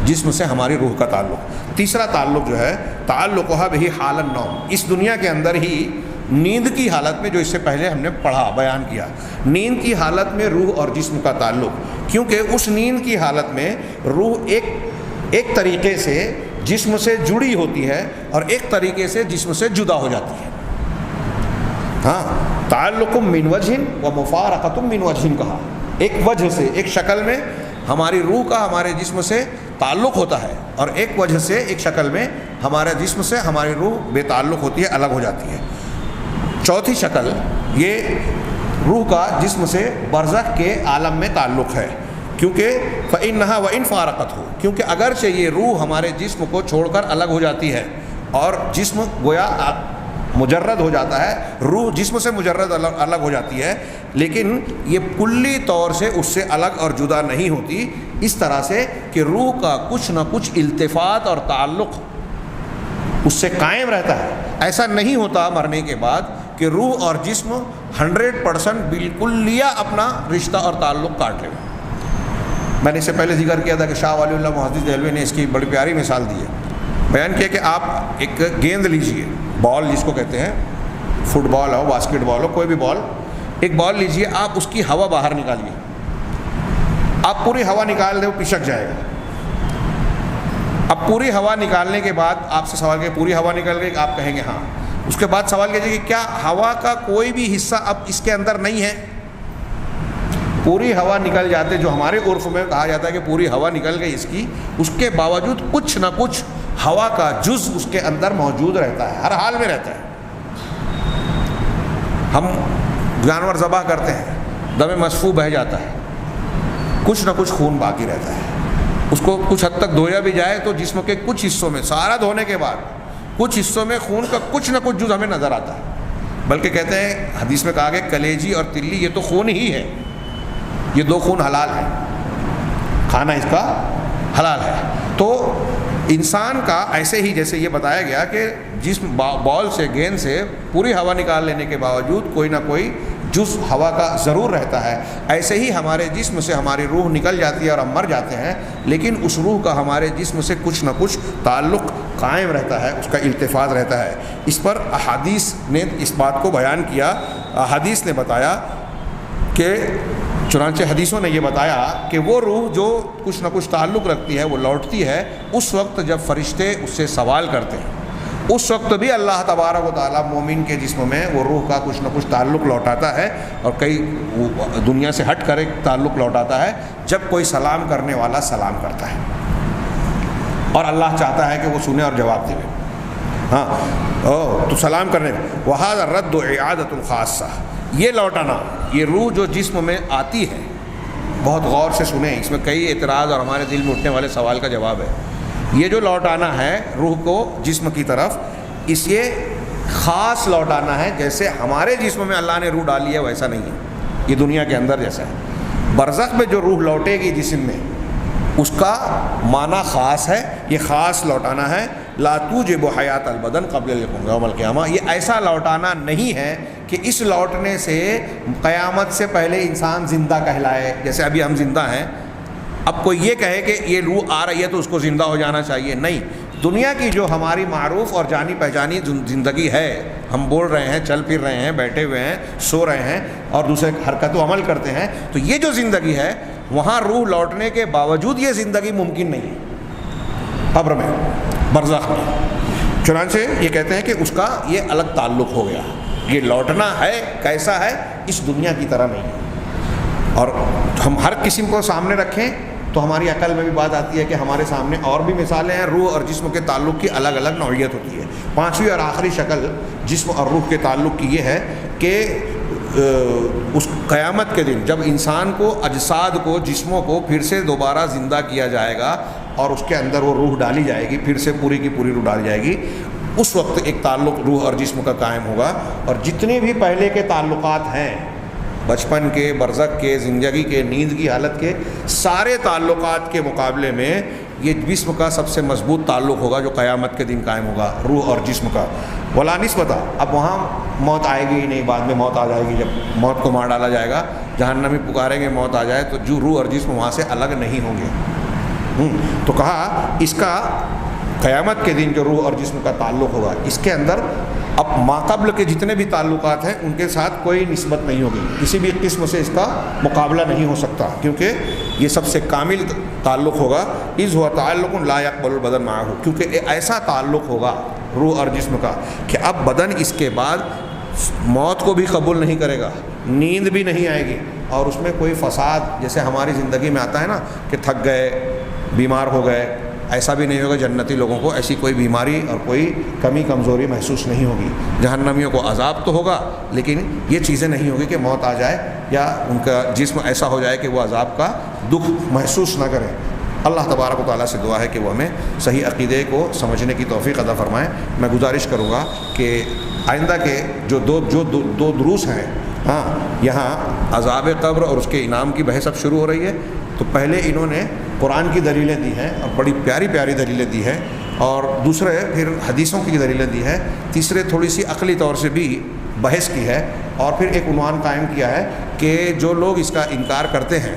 جسم سے ہماری روح کا تعلق۔ تیسرا تعلق جو ہے تعلقها به حال النوم، اس دنیا کے اندر ہی نیند کی حالت میں، جو اس سے پہلے ہم نے پڑھا بیان کیا، نیند کی حالت میں روح اور جسم کا تعلق، کیونکہ اس نیند کی حالت میں روح ایک طریقے سے جسم سے جڑی ہوتی ہے اور ایک طریقے سے جسم سے جدا ہو جاتی ہے۔ ہاں، تعلق من وجہ و مفارقۃ من وجہ کہا، ایک وجہ سے، ایک شکل میں ہماری روح کا ہمارے جسم سے تعلق ہوتا ہے، اور ایک وجہ سے، ایک شکل میں ہمارے جسم سے ہماری روح بے تعلق ہوتی ہے، الگ ہو جاتی ہے۔ چوتھی شکل، یہ روح کا جسم سے برزخ کے عالم میں تعلق ہے، کیونکہ فَإِنَّهَا وَإِنْ فَارَقَتْهُ، کیونکہ اگرچہ یہ روح ہمارے جسم کو چھوڑ کر الگ ہو جاتی ہے اور جسم گویا مجرد ہو جاتا ہے، روح جسم سے مجرد الگ ہو جاتی ہے، لیکن یہ کلی طور سے اس سے الگ اور جدا نہیں ہوتی، اس طرح سے کہ روح کا کچھ نہ کچھ التفات اور تعلق اس سے قائم رہتا ہے۔ ایسا نہیں ہوتا مرنے کے بعد کہ روح اور جسم 100% بالکلیہ اپنا رشتہ اور تعلق کاٹ لے۔ میں نے اس سے پہلے ذکر کیا تھا کہ شاہ ولی اللہ محدث دہلوی نے اس کی بڑی پیاری مثال دی ہے، بیان کیا کہ آپ ایک گیند لیجئے، بال جس کو کہتے ہیں، فٹ بال ہو، باسکٹ بال ہو، کوئی بھی بال، ایک بال لیجئے، آپ اس کی ہوا باہر نکالیے، آپ پوری ہوا نکال دیں وہ پچک جائے گا۔ اب پوری ہوا نکالنے کے بعد آپ سے سوال کیا پوری ہوا نکل گئی، آپ کہیں گے ہاں، اس کے بعد سوال کیجیے کہ کیا ہوا کا کوئی بھی حصہ اب اس کے اندر نہیں ہے؟ پوری ہوا نکل جاتے، جو ہمارے عرف میں کہا جاتا ہے کہ پوری ہوا نکل گئی اس کی، اس کے باوجود کچھ نہ کچھ ہوا کا جز اس کے اندر موجود رہتا ہے، ہر حال میں رہتا ہے۔ ہم جانور ذبح کرتے ہیں، دم مصفوح بہہ جاتا ہے، کچھ نہ کچھ خون باقی رہتا ہے، اس کو کچھ حد تک دھویا بھی جائے تو جسم کے کچھ حصوں میں، سارا دھونے کے بعد کچھ حصوں میں خون کا کچھ نہ کچھ جز ہمیں نظر آتا ہے، بلکہ کہتے ہیں حدیث میں کہا گیا کلیجی اور تلی یہ تو خون ہی ہے، یہ دو خون حلال ہے، کھانا اس کا حلال ہے۔ تو انسان کا ایسے ہی جیسے یہ بتایا گیا کہ جسم بال سے، گیند سے پوری ہوا نکال لینے کے باوجود کوئی نہ کوئی جز ہوا کا ضرور رہتا ہے، ایسے ہی ہمارے جسم سے ہماری روح نکل جاتی ہے اور ہم مر جاتے ہیں، لیکن اس روح کا ہمارے جسم سے کچھ نہ کچھ تعلق قائم رہتا ہے، اس کا التفات رہتا ہے۔ اس پر احادیث نے اس بات کو بیان کیا، احادیث نے بتایا کہ چنانچہ حدیثوں نے یہ بتایا کہ وہ روح جو کچھ نہ کچھ تعلق رکھتی ہے وہ لوٹتی ہے اس وقت جب فرشتے اس سے سوال کرتے ہیں، اس وقت بھی اللہ تبارک و تعالیٰ مومن کے جسم میں وہ روح کا کچھ نہ کچھ تعلق لوٹاتا ہے، اور کئی دنیا سے ہٹ کر ایک تعلق لوٹاتا ہے جب کوئی سلام کرنے والا سلام کرتا ہے، اور اللہ چاہتا ہے کہ وہ سنے اور جواب دے۔ ہاں تو سلام کرنے وہذا رد و اعادۃ الخاصہ، یہ لوٹانا، یہ روح جو جسم میں آتی ہے، بہت غور سے سنیں، اس میں کئی اعتراض اور ہمارے دل میں اٹھنے والے سوال کا جواب ہے۔ یہ جو لوٹانا ہے روح کو جسم کی طرف، اس یہ خاص لوٹانا ہے، جیسے ہمارے جسم میں اللہ نے روح ڈالی ہے ویسا نہیں ہے، یہ دنیا کے اندر جیسا ہے۔ برزخ میں جو روح لوٹے گی جسم میں، اس کا معنی خاص ہے، یہ خاص لوٹانا ہے۔ لا توجب حیات البدن قبل یوم القیامہ، یہ ایسا لوٹانا نہیں ہے کہ اس لوٹنے سے قیامت سے پہلے انسان زندہ کہلائے، جیسے ابھی ہم زندہ ہیں، اب کوئی یہ کہے کہ یہ روح آ رہی ہے تو اس کو زندہ ہو جانا چاہیے، نہیں۔ دنیا کی جو ہماری معروف اور جانی پہچانی زندگی ہے، ہم بول رہے ہیں، چل پھر رہے ہیں، بیٹھے ہوئے ہیں، سو رہے ہیں اور دوسرے حرکت و عمل کرتے ہیں، تو یہ جو زندگی ہے وہاں روح لوٹنے کے باوجود یہ زندگی ممکن نہیں ہے قبر میں، برزخ میں۔ چنانچہ یہ کہتے ہیں کہ اس کا یہ الگ تعلق ہو گیا، یہ لوٹنا ہے کیسا ہے، اس دنیا کی طرح نہیں ہے۔ اور ہم ہر قسم کو سامنے رکھیں تو ہماری عقل میں بھی بات آتی ہے کہ ہمارے سامنے اور بھی مثالیں ہیں، روح اور جسم کے تعلق کی الگ الگ نوعیت ہوتی ہے۔ پانچویں اور آخری شکل جسم اور روح کے تعلق کی یہ ہے کہ اس قیامت کے دن جب انسان کو، اجساد کو، جسموں کو پھر سے دوبارہ زندہ کیا جائے گا اور اس کے اندر وہ روح ڈالی جائے گی، پھر سے پوری کی پوری روح ڈالی جائے گی، اس وقت ایک تعلق روح اور جسم کا قائم ہوگا، اور جتنے بھی پہلے کے تعلقات ہیں، بچپن کے، برزخ کے، زندگی کے، نیند کی حالت کے، سارے تعلقات کے مقابلے میں یہ جسم کا سب سے مضبوط تعلق ہوگا جو قیامت کے دن قائم ہوگا، روح اور جسم کا۔ ولا نسبت، اب وہاں موت آئے گی ہی نہیں، بعد میں موت آ جائے گی، جب موت کو مار ڈالا جائے گا، جہنمی پکاریں گے موت آ جائے، تو جو روح اور جسم وہاں سے الگ نہیں ہوں گے۔ تو کہا اس کا قیامت کے دن جو روح اور جسم کا تعلق ہوگا، اس کے اندر اب ماقبل کے جتنے بھی تعلقات ہیں ان کے ساتھ کوئی نسبت نہیں ہوگی، کسی بھی قسم سے اس کا مقابلہ نہیں ہو سکتا، کیونکہ یہ سب سے کامل تعلق ہوگا۔ اذ ہوا تعلق لا يقبل البدن معه، کیونکہ ایسا تعلق ہوگا روح اور جسم کا کہ اب بدن اس کے بعد موت کو بھی قبول نہیں کرے گا، نیند بھی نہیں آئے گی، اور اس میں کوئی فساد جیسے ہماری زندگی میں آتا ہے نا کہ تھک گئے، بیمار ہو گئے، ایسا بھی نہیں ہوگا۔ جنتی لوگوں کو ایسی کوئی بیماری اور کوئی کمی کمزوری محسوس نہیں ہوگی۔ جہنمیوں کو عذاب تو ہوگا لیکن یہ چیزیں نہیں ہوگی کہ موت آ جائے یا ان کا جسم ایسا ہو جائے کہ وہ عذاب کا دکھ محسوس نہ کریں۔ اللہ تبارک و تعالیٰ سے دعا ہے کہ وہ ہمیں صحیح عقیدے کو سمجھنے کی توفیق عطا فرمائیں۔ میں گزارش کروں گا کہ آئندہ کے جو دو دروس ہیں، ہاں یہاں عذاب قبر اور اس کے انعام کی بحث اب شروع ہو رہی ہے، تو پہلے انہوں نے قرآن کی دلیلیں دی ہیں اور بڑی پیاری پیاری دلیلیں دی ہیں، اور دوسرے پھر حدیثوں کی دلیلیں دی ہیں، تیسرے تھوڑی سی عقلی طور سے بھی بحث کی ہے، اور پھر ایک عنوان قائم کیا ہے کہ جو لوگ اس کا انکار کرتے ہیں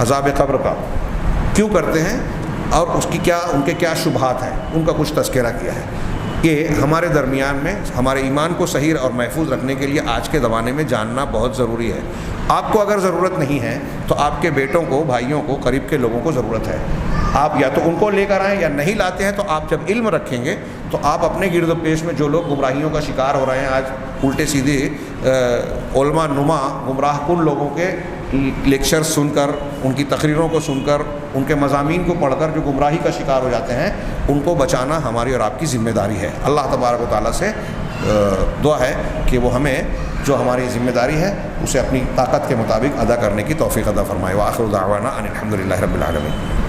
عذاب قبر کا، کیوں کرتے ہیں اور اس کی ان کے کیا شبہات ہیں، ان کا کچھ تذکرہ کیا ہے۔ یہ ہمارے درمیان میں ہمارے ایمان کو صحیح اور محفوظ رکھنے کے لیے آج کے زمانے میں جاننا بہت ضروری ہے۔ آپ کو اگر ضرورت نہیں ہے تو آپ کے بیٹوں کو، بھائیوں کو، قریب کے لوگوں کو ضرورت ہے، آپ یا تو ان کو لے کر آئیں یا نہیں لاتے ہیں، تو آپ جب علم رکھیں گے تو آپ اپنے گرد و پیش میں جو لوگ گمراہیوں کا شکار ہو رہے ہیں، آج الٹے سیدھے علماء نما گمراہ کن لوگوں کے لیکچر سن کر، ان کی تقریروں کو سن کر، ان کے مضامین کو پڑھ کر جو گمراہی کا شکار ہو جاتے ہیں، ان کو بچانا ہماری اور آپ کی ذمہ داری ہے۔ اللہ تبارک و تعالیٰ سے دعا ہے کہ وہ ہمیں جو ہماری ذمہ داری ہے اسے اپنی طاقت کے مطابق ادا کرنے کی توفیق عطا فرمائے۔ وآخر دعوانا ان الحمد للہ رب العالمین۔